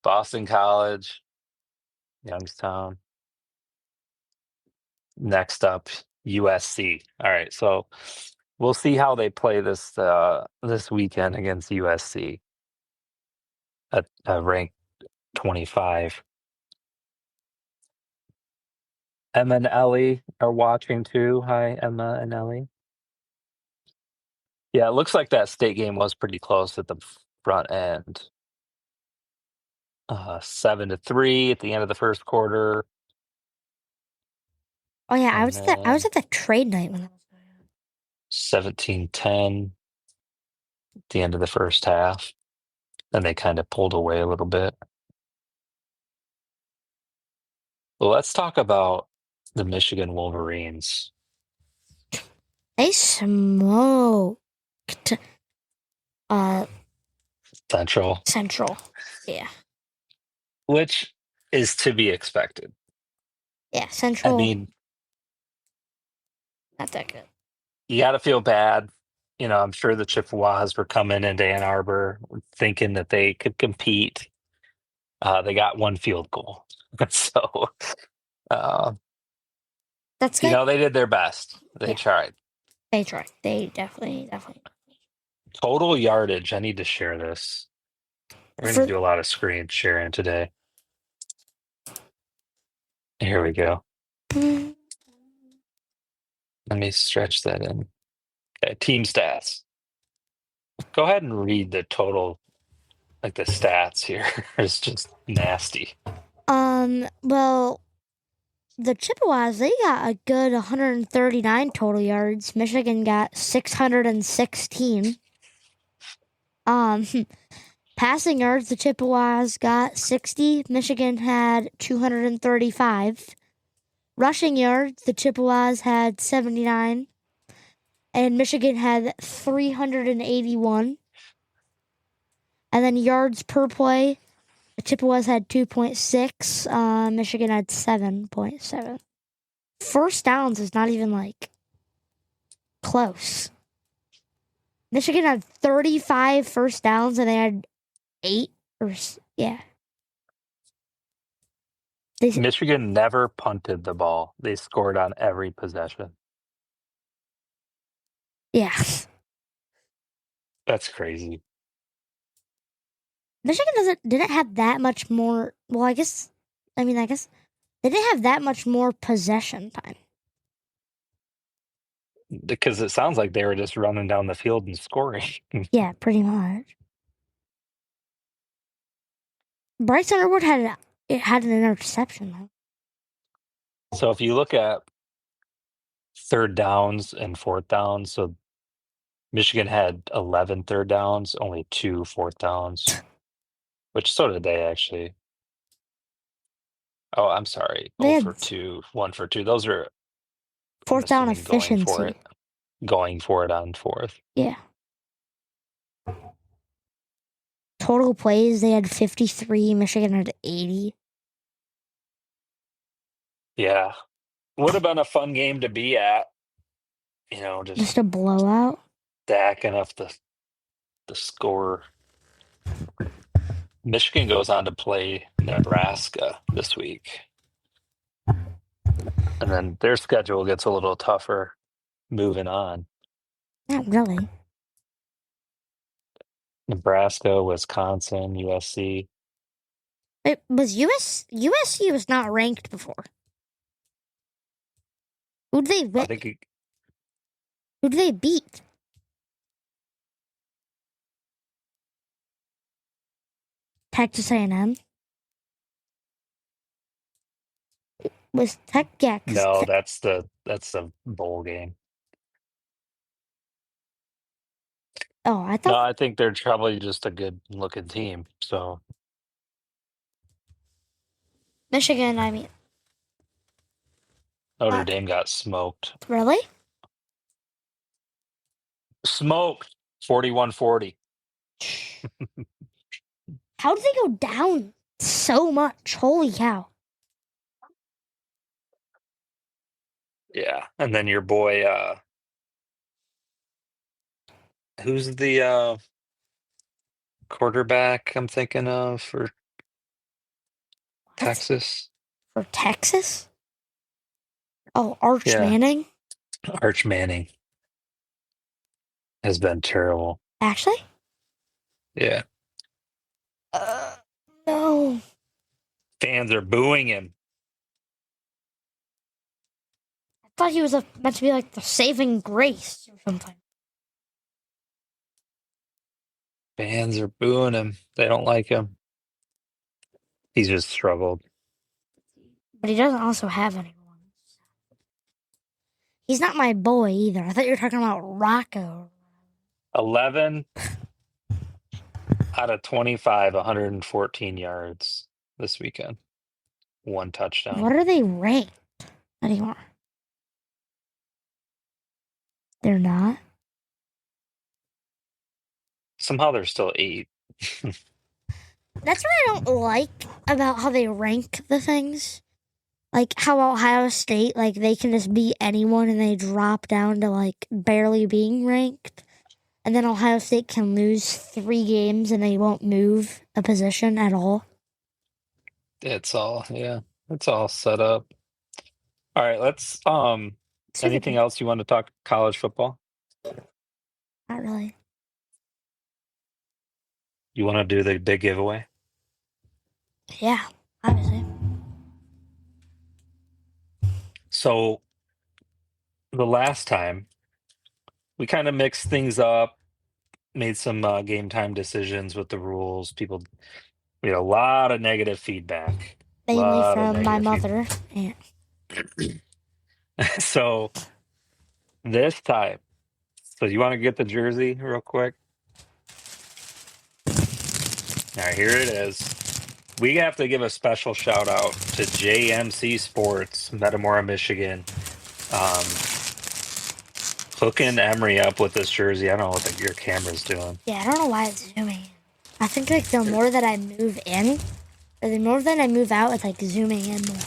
Boston College, Youngstown. Next up, USC. All right, so we'll see how they play this weekend against USC at ranked 25. Emma and Ellie are watching too. Hi, Emma and Ellie. Yeah, it looks like that state game was pretty close at the front end. 7-3 at the end of the first quarter. Oh yeah, I And was at the trade night when that was going on. 17-10 at the end of the first half. Then they kind of pulled away a little bit. Well, let's talk about the Michigan Wolverines. They smoked Central, Yeah. which is to be expected. Yeah, Central. I mean, not that good. you got to feel bad. You know, I'm sure the Chippewas were coming into Ann Arbor thinking that they could compete. They got one field goal. So, That's good. they did their best. They tried. They tried. They definitely. Total yardage. I need to share this. We're going to do a lot of screen sharing today. Here we go. Let me stretch that in. Okay, team stats. Go ahead and read the total, like the stats here. It's just nasty. Well, the Chippewas, they got a good 139 total yards. Michigan got 616. Passing yards, the Chippewas got 60. Michigan had 235. Rushing yards, the Chippewas had 79. And Michigan had 381. And then yards per play, the Chippewas had 2.6. Michigan had 7.7. First downs is not even like close. Michigan had 35 first downs and they had 8 or yeah. Michigan never punted the ball. They scored on every possession. Yeah. That's crazy. Michigan didn't have that much more. Well, I guess they didn't have that much more possession time. Because it sounds like they were just running down the field and scoring. Yeah, pretty much. Bryce Underwood had an interception though. So if you look at third downs and fourth downs, so Michigan had 11 third downs, only 2 fourth downs, which so did they actually. Oh, I'm sorry. They 0 had for 2, 1 for 2. Those are fourth down efficiency. Going for it on fourth. Yeah. Total plays, they had 53. Michigan had 80. Yeah. Would have been a fun game to be at. Just a blowout. Stacking up the score. Michigan goes on to play Nebraska this week. And then their schedule gets a little tougher moving on. Not really. Nebraska, Wisconsin, USC. It was USC was not ranked before. Who'd they win? Who'd they beat? Texas A&M. Was Tech? Yeah. 'Cause No, that's the bowl game. I No, thought I think they're probably just a good looking team. So Michigan. I mean, Notre Dame got smoked. really? Smoked 41-40. How did they go down so much? Holy cow! Yeah. And then your boy, who's the quarterback I'm thinking of for Texas? For Texas? Oh, Arch Yeah. Manning. Arch Manning has been terrible. Actually? Yeah. No. Fans are booing him. I thought he was meant to be like the saving grace or something. Fans are booing him. They don't like him. He's just struggled. But he doesn't also have anyone. He's not my boy either. I thought you were talking about Rocco. 11 out of 25, 114 yards this weekend. 1 touchdown. What are they ranked anymore? They're not. Somehow they're still 8. That's what I don't like about how they rank the things. Like how Ohio State, like they can just beat anyone and they drop down to like barely being ranked. And then Ohio State can lose 3 games and they won't move a position at all. It's all set up. All right, let's anything else you want to talk college football? Not really. You want to do the big giveaway? Yeah, obviously. So the last time we kind of mixed things up, made some game time decisions with the rules. We had a lot of negative feedback. Mainly from my mother. Yeah. So this time, so you want to get the jersey real quick? All right, here it is. We have to give a special shout out to JMC Sports, Metamora, Michigan. Hooking Emery up with this jersey. I don't know what your camera's doing. Yeah, I don't know why it's zooming in. I think like the more that I move in, or the more that I move out, it's like zooming in more.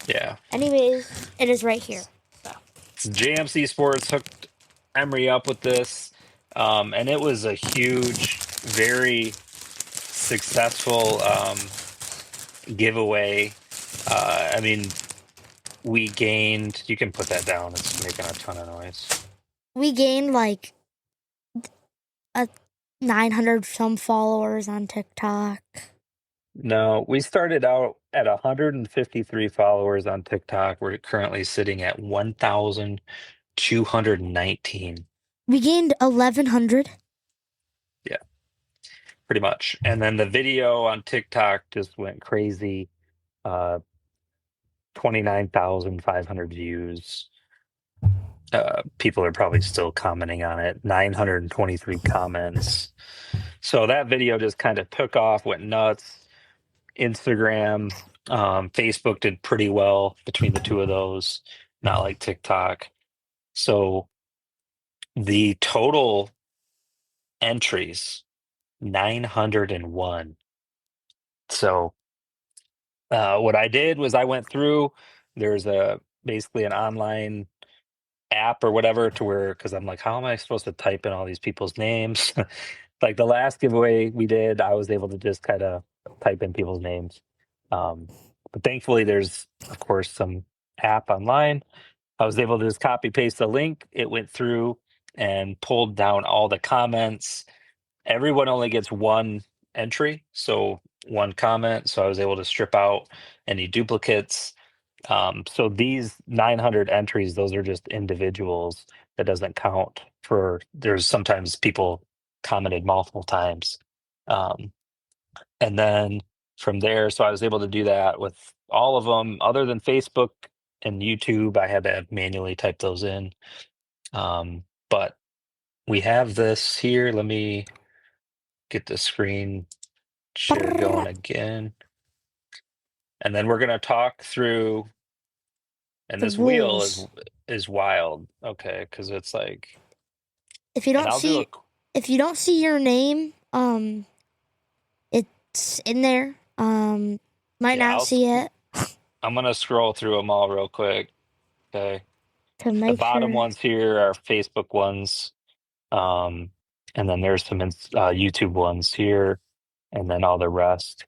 Yeah. Anyways, it is right here. So. It's JMC Sports hooked Emery up with this. And it was a huge, very successful giveaway. I mean, we gained, you can put that down, it's making a ton of noise. We gained like 900 some followers on TikTok. No, we started out at 153 followers on TikTok. We're currently sitting at 1,219. We gained 1,100. Yeah, pretty much. And then the video on TikTok just went crazy. 29,500 views. People are probably still commenting on it. 923 comments. So that video just kind of took off, went nuts. Instagram, Facebook did pretty well between the two of those, not like TikTok. So the total entries, 901. So what I did was I went through, there's basically an online app or whatever to where, because I'm like, how am I supposed to type in all these people's names? Like the last giveaway we did, I was able to just kind of type in people's names. But thankfully there's, of course, some app online. I was able to just copy paste the link. It went through and pulled down all the comments. Everyone only gets 1 entry, so 1 comment. So I was able to strip out any duplicates. So these 900 entries, those are just individuals. That doesn't count for, there's sometimes people commented multiple times. And then from there. So I was able to do that with all of them other than Facebook and YouTube. I had to manually type those in. But we have this here. Let me get the screen share going again. And then we're going to talk through, and The this wheel rules. is wild. Okay, because it's like, If you and don't I'll do see, if you don't see your name, it's in there. Might Yeah, not see it I'm going to scroll through them all real quick. Okay. to The make bottom sure. ones here are Facebook ones. And then there's some YouTube ones here, and then all the rest.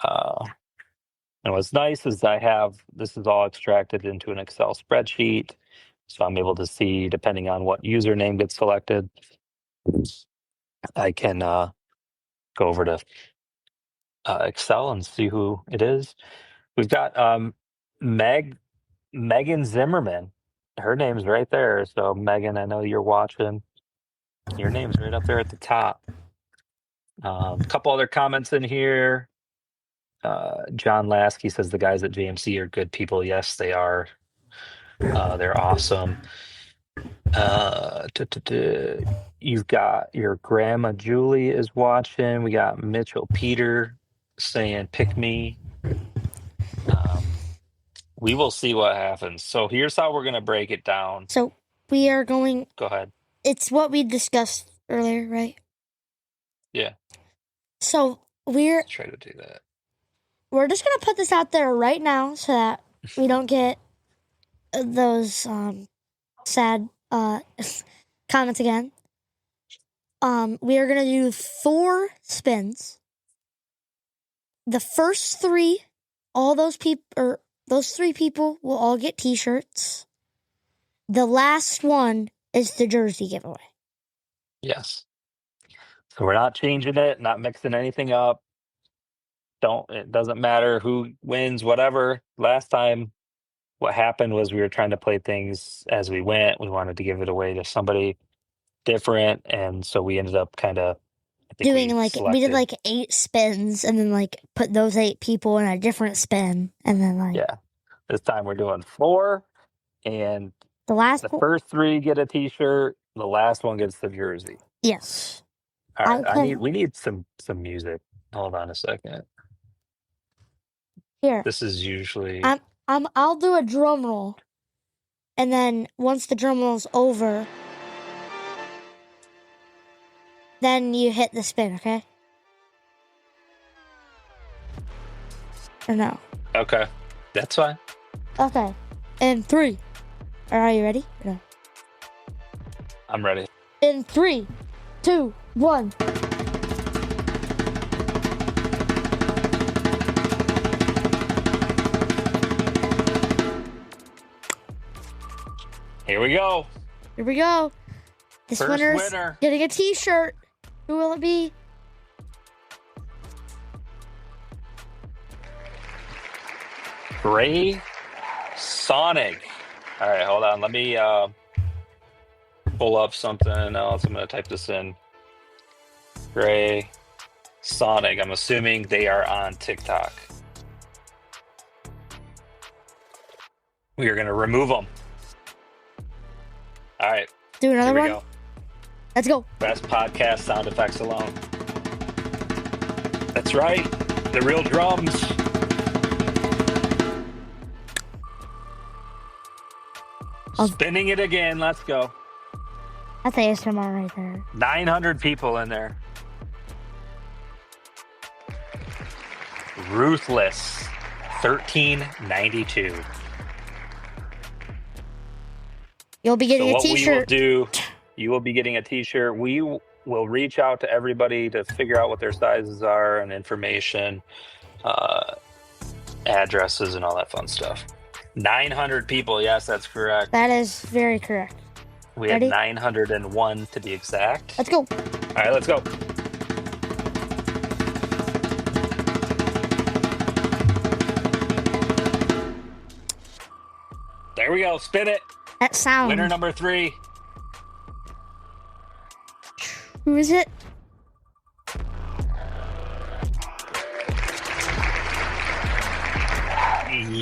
And what's nice is this is all extracted into an Excel spreadsheet. So I'm able to see, depending on what username gets selected, I can go over to Excel and see who it is. We've got Megan Zimmerman. Her name's right there. So Megan, I know you're watching. Your name's right up there at the top. A couple other comments in here. John Lasky says the guys at JMC are good people. Yes, they are. They're awesome. You've got your grandma Julie is watching. We got Mitchell Peter saying pick me. We will see what happens. So here's how we're going to break it down. So we are going. Go ahead. It's what we discussed earlier, right? Yeah. So we're Let's try to do that. we're just gonna put this out there right now so that we don't get those sad comments again. We are gonna do 4 spins. The first 3, all those people, or those 3 people, will all get T-shirts. The last one is the jersey giveaway. Yes. So we're not changing it, not mixing anything up. It doesn't matter who wins, whatever. Last time, what happened was we were trying to play things as we went. We wanted to give it away to somebody different, and so we ended up kind of Doing we did like 8 spins, and then like put those 8 people in a different spin, and then like yeah. This time we're doing 4, and the first 3 get a T-shirt. The last one gets the jersey. Yes. All right. We need some music. Hold on a second. Here. This is usually. I'll do a drum roll, and then once the drum roll's over, then you hit the spin. Okay? Or no? Okay, that's fine. Okay. And 3. Are you ready? No. I'm ready. In 3, 2, 1. Here we go. Here we go. This First winner's winner. getting a T-shirt. Who will it be? Gray Sonic. All right, hold on. Let me pull up something else. I'm going to type this in. Gray Sonic. I'm assuming they are on TikTok. We are going to remove them. All right. Do another Here we one. go. Let's go. Best podcast sound effects alone. That's right. The real drums. Spinning it again. Let's go. That's ASMR right there. 900 people in there. Ruthless. 1392. You'll be getting a T-shirt. You will be getting a T-shirt. We will reach out to everybody to figure out what their sizes are and information, addresses, and all that fun stuff. 900 people. Yes, that's correct. That is very correct. We had 901 to be exact. Let's go. All right, let's go. There we go. Spin it. That sound. Winner number 3. Who is it?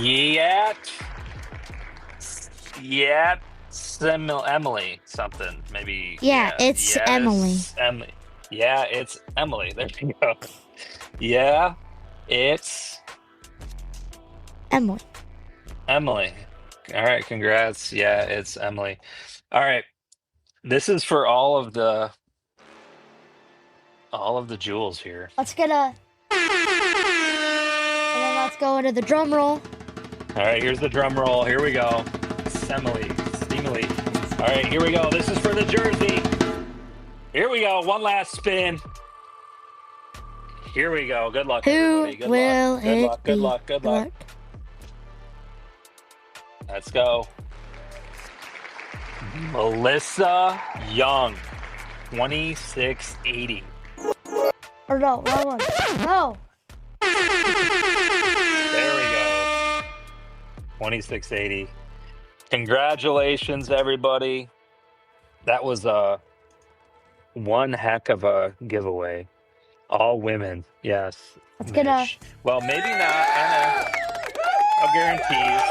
Yeah. Yeah. Emily something. Maybe. Yeah, it's Emily. Emily. Yeah, it's Emily. There you go. Yeah, it's Emily. Emily. All right, congrats. Yeah, it's Emily. All right. This is for all of the jewels here. Let's get a... And then let's go into the drum roll. All right, here's the drum roll. Here we go. Emily. All right, here we go. This is for the jersey. Here we go. One last spin. Here we go. Good luck, Who everybody. Good will luck. it be? Good luck. Let's go. Melissa Young, 2680. Or no, wrong one. No. There we go. 2680. Congratulations, everybody. That was one heck of a giveaway. All women, yes. Let's get a... Well, maybe not. I know. No guarantees.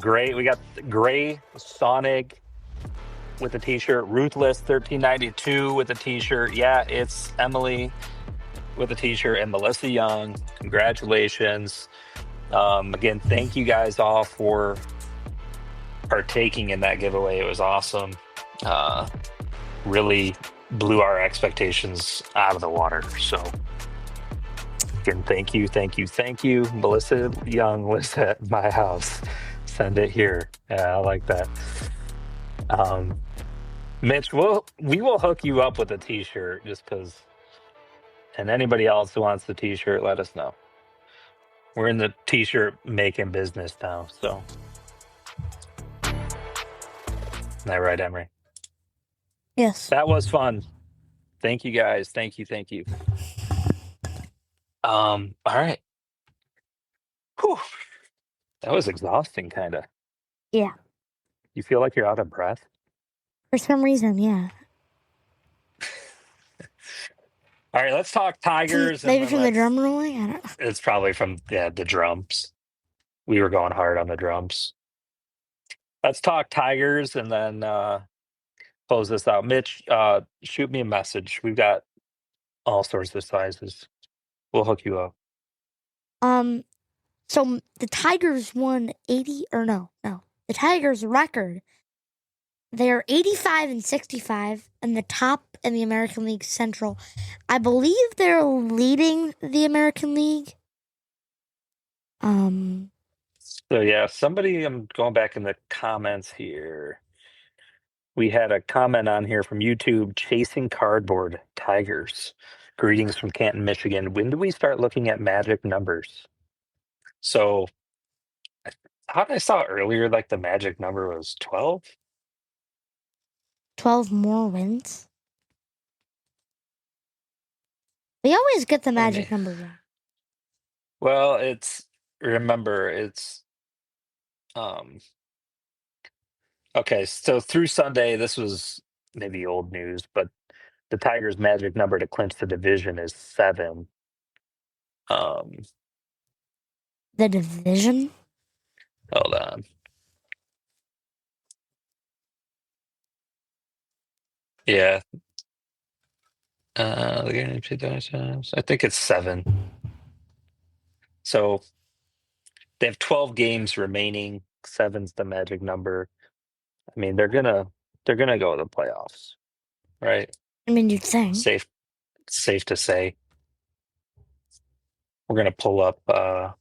Great. We got Gray Sonic with a t-shirt. Ruthless 1392 with a t-shirt. Yeah, it's Emily with a t-shirt and Melissa Young. Congratulations. Again, thank you guys all for partaking in that giveaway. It was awesome. Really blew our expectations out of the water. So again, thank you. Melissa Young was at my house. Send it here. Yeah, I like that. Mitch, we will hook you up with a t-shirt just because. And anybody else who wants the t-shirt, let us know. We're in the t-shirt making business now, so. Isn't that right, Emery? Yes. That was fun. Thank you guys. Thank you. All right. Whew. That was exhausting, kind of. Yeah. You feel like you're out of breath? For some reason, yeah. All right, let's talk Tigers. Maybe from the drum rolling? I don't know. It's probably from the drums. We were going hard on the drums. Let's talk Tigers and then close this out. Mitch, shoot me a message. We've got all sorts of sizes. We'll hook you up. So the Tigers won 80 or no. The Tigers record. They're 85-65 and the top in the American League Central. I believe they're leading the American League. So yeah, somebody, I'm going back in the comments here. We had a comment on here from YouTube, Chasing Cardboard Tigers. Greetings from Canton, Michigan. When do we start looking at magic numbers? So I thought I saw earlier, like the magic number was 12. 12 more wins. We always get the magic number wrong. Well, remember, okay, so through Sunday, this was maybe old news, but the Tigers' magic number to clinch the division is 7. The division? Hold on. Yeah. I think it's 7. So they have 12 games remaining. 7's the magic number. I mean, they're gonna go to the playoffs, right? I mean, you'd think. Safe to say. We're gonna pull up the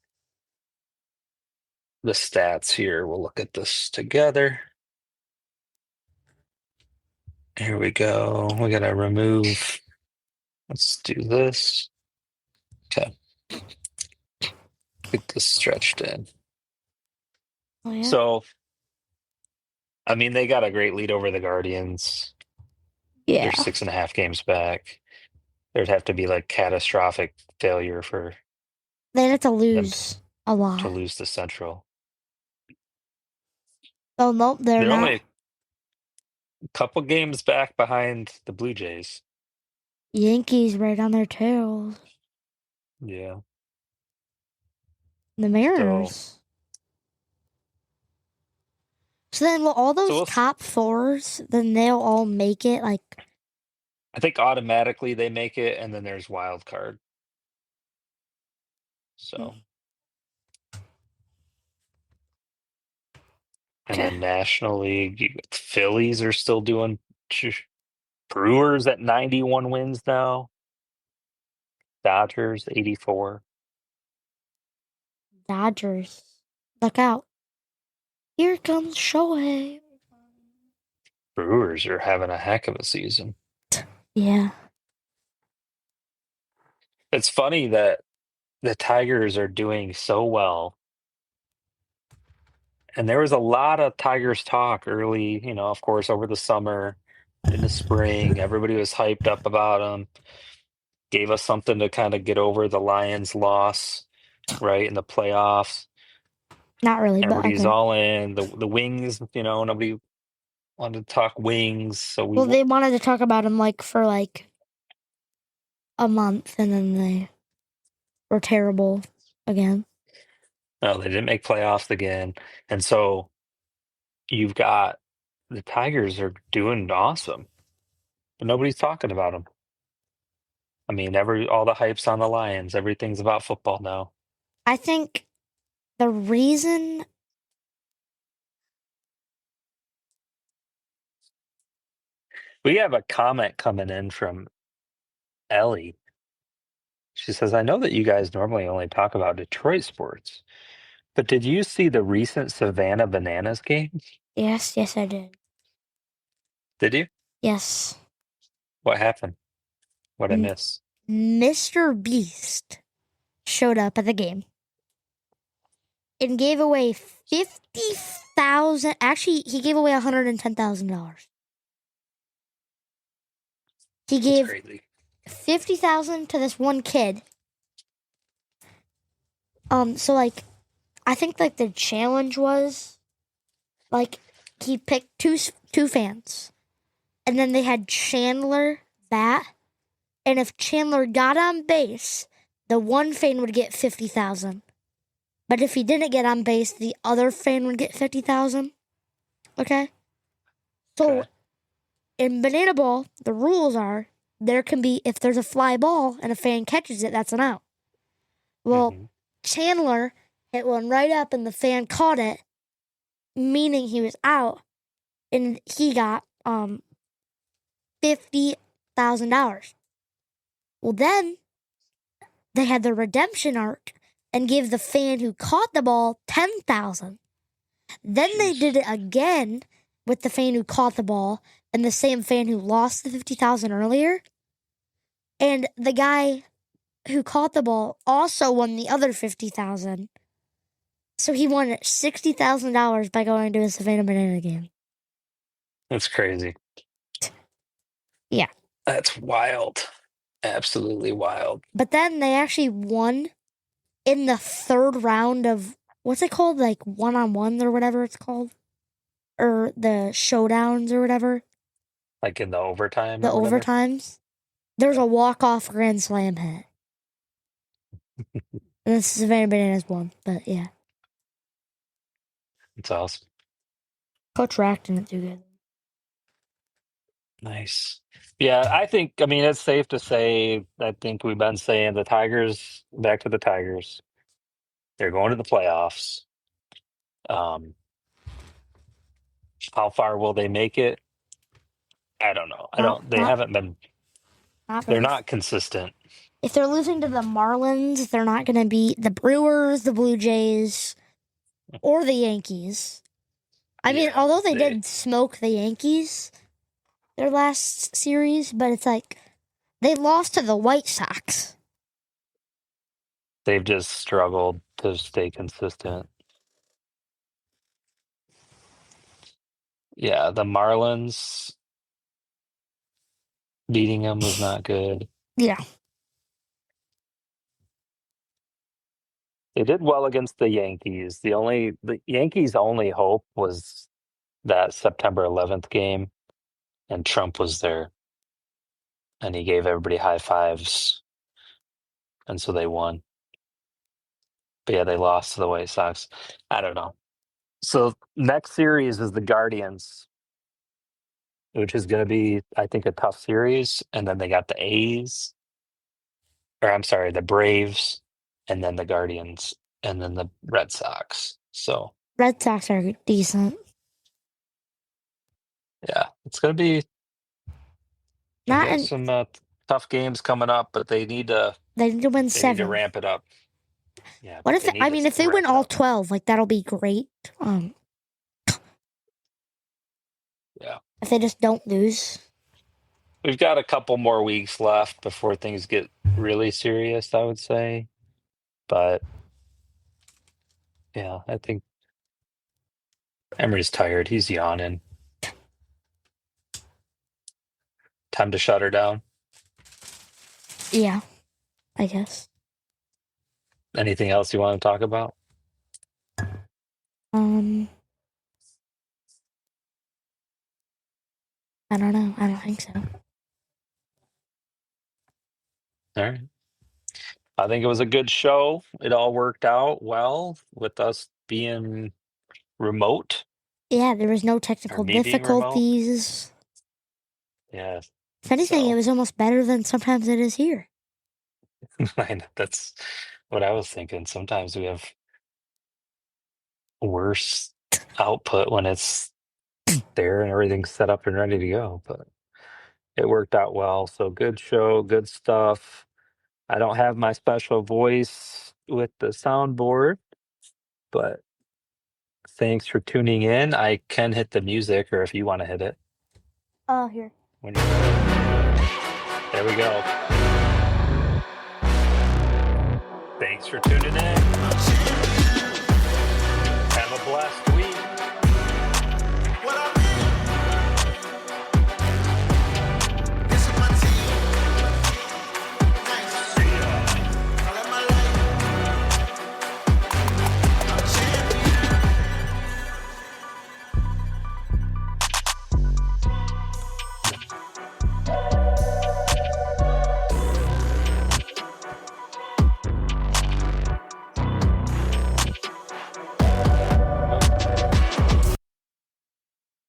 stats here. We'll look at this together. Here we go. We gotta remove. Let's do this. Okay. Get this stretched in. Oh, yeah. So, I mean, they got a great lead over the Guardians. Yeah. They're 6.5 games back. There'd have to be like catastrophic failure for They'd have to lose a lot. to lose the Central. Oh, nope, they're not. Only a couple games back behind the Blue Jays. Yankees right on their tails. Yeah. The Mariners. So then will all those top fours, then they'll all make it? Like, I think automatically they make it, and then there's wild card. So, and then National League, Phillies are still doing. Brewers at 91 wins now. Dodgers 84. Dodgers. Look out. Here comes Shohei. Brewers are having a heck of a season. Yeah. It's funny that the Tigers are doing so well. And there was a lot of Tigers talk early, of course, over the summer, in the spring. Everybody was hyped up about them. Gave us something to kind of get over the Lions loss, right, in the playoffs. Not really, Everybody's but okay. all in. The Wings, nobody wanted to talk Wings. So they wanted to talk about them for a month, and then they were terrible again. No, they didn't make playoffs again. And so you've got the Tigers are doing awesome, but nobody's talking about them. I mean, all the hype's on the Lions. Everything's about football now. I think the reason we have a comment coming in from Ellie. She says, I know that you guys normally only talk about Detroit sports, but did you see the recent Savannah Bananas game? Yes, I did. Did you? Yes. What happened? What I miss? Mr. Beast showed up at the game and gave away $50,000. Actually, he gave away $110,000. He gave $50,000 to this one kid. So I think the challenge was he picked two fans, and then they had Chandler bat, and if Chandler got on base, the one fan would get $50,000. But if he didn't get on base, the other fan would get $50,000. Okay? So in Banana Ball, the rules are there can be, if there's a fly ball and a fan catches it, that's an out. Well, Chandler hit one right up and the fan caught it, meaning he was out, and he got $50,000. Well, then they had the redemption arc and gave the fan who caught the ball $10,000. Then they did it again with the fan who caught the ball and the same fan who lost the $50,000 earlier. And the guy who caught the ball also won the other $50,000. So he won $60,000 by going to a Savannah Banana game. That's crazy. Yeah. That's wild. Absolutely wild. But then they actually won in the third round of, what's it called? Like one-on-one or whatever it's called? Or the showdowns or whatever. Like in the overtime? The overtimes. There's a walk-off grand slam hit. And the Savannah Bananas won, but yeah. It's awesome. Coach Rack didn't do good. Nice. Yeah, it's safe to say, I think we've been saying the Tigers, back to the Tigers. They're going to the playoffs. How far will they make it? I don't know. They haven't been, they're not consistent. If they're losing to the Marlins, they're not going to beat the Brewers, the Blue Jays, or the Yankees. I mean, although they did smoke the Yankees their last series, but it's they lost to the White Sox. They've just struggled to stay consistent. Yeah, the Marlins beating them was not good. Yeah. They did well against the Yankees. The Yankees' only hope was that September 11th game, and Trump was there, and he gave everybody high fives, and so they won. But yeah, they lost to the White Sox. I don't know. So next series is the Guardians, which is going to be, I think, a tough series. And then they got the A's, or I'm sorry, the Braves, and then the Guardians, and then the Red Sox. So Red Sox are decent. yeah, it's going to be Not some tough games coming up, but they need to they need to win they need to 7. ramp it up. Yeah. What but if they need I to mean if they ramp win it all up. 12, like that'll be great. Yeah. If they just don't lose. We've got a couple more weeks left before things get really serious, I would say. But yeah, I think Emery's tired. He's yawning. Time to shut her down. Yeah, I guess. Anything else you want to talk about? I don't know. I don't think so. All right. I think it was a good show. It all worked out well with us being remote. Yeah, there was no technical me being remote. difficulties. Yeah. If anything, it was almost better than sometimes it is here. That's what I was thinking. Sometimes we have worse output when it's there and everything's set up and ready to go, but it worked out well. So good show, good stuff. I don't have my special voice with the soundboard, but thanks for tuning in. I can hit the music, or if you want to hit it. Oh, here. When you're ready. There we go. Thanks for tuning in. Have a blessed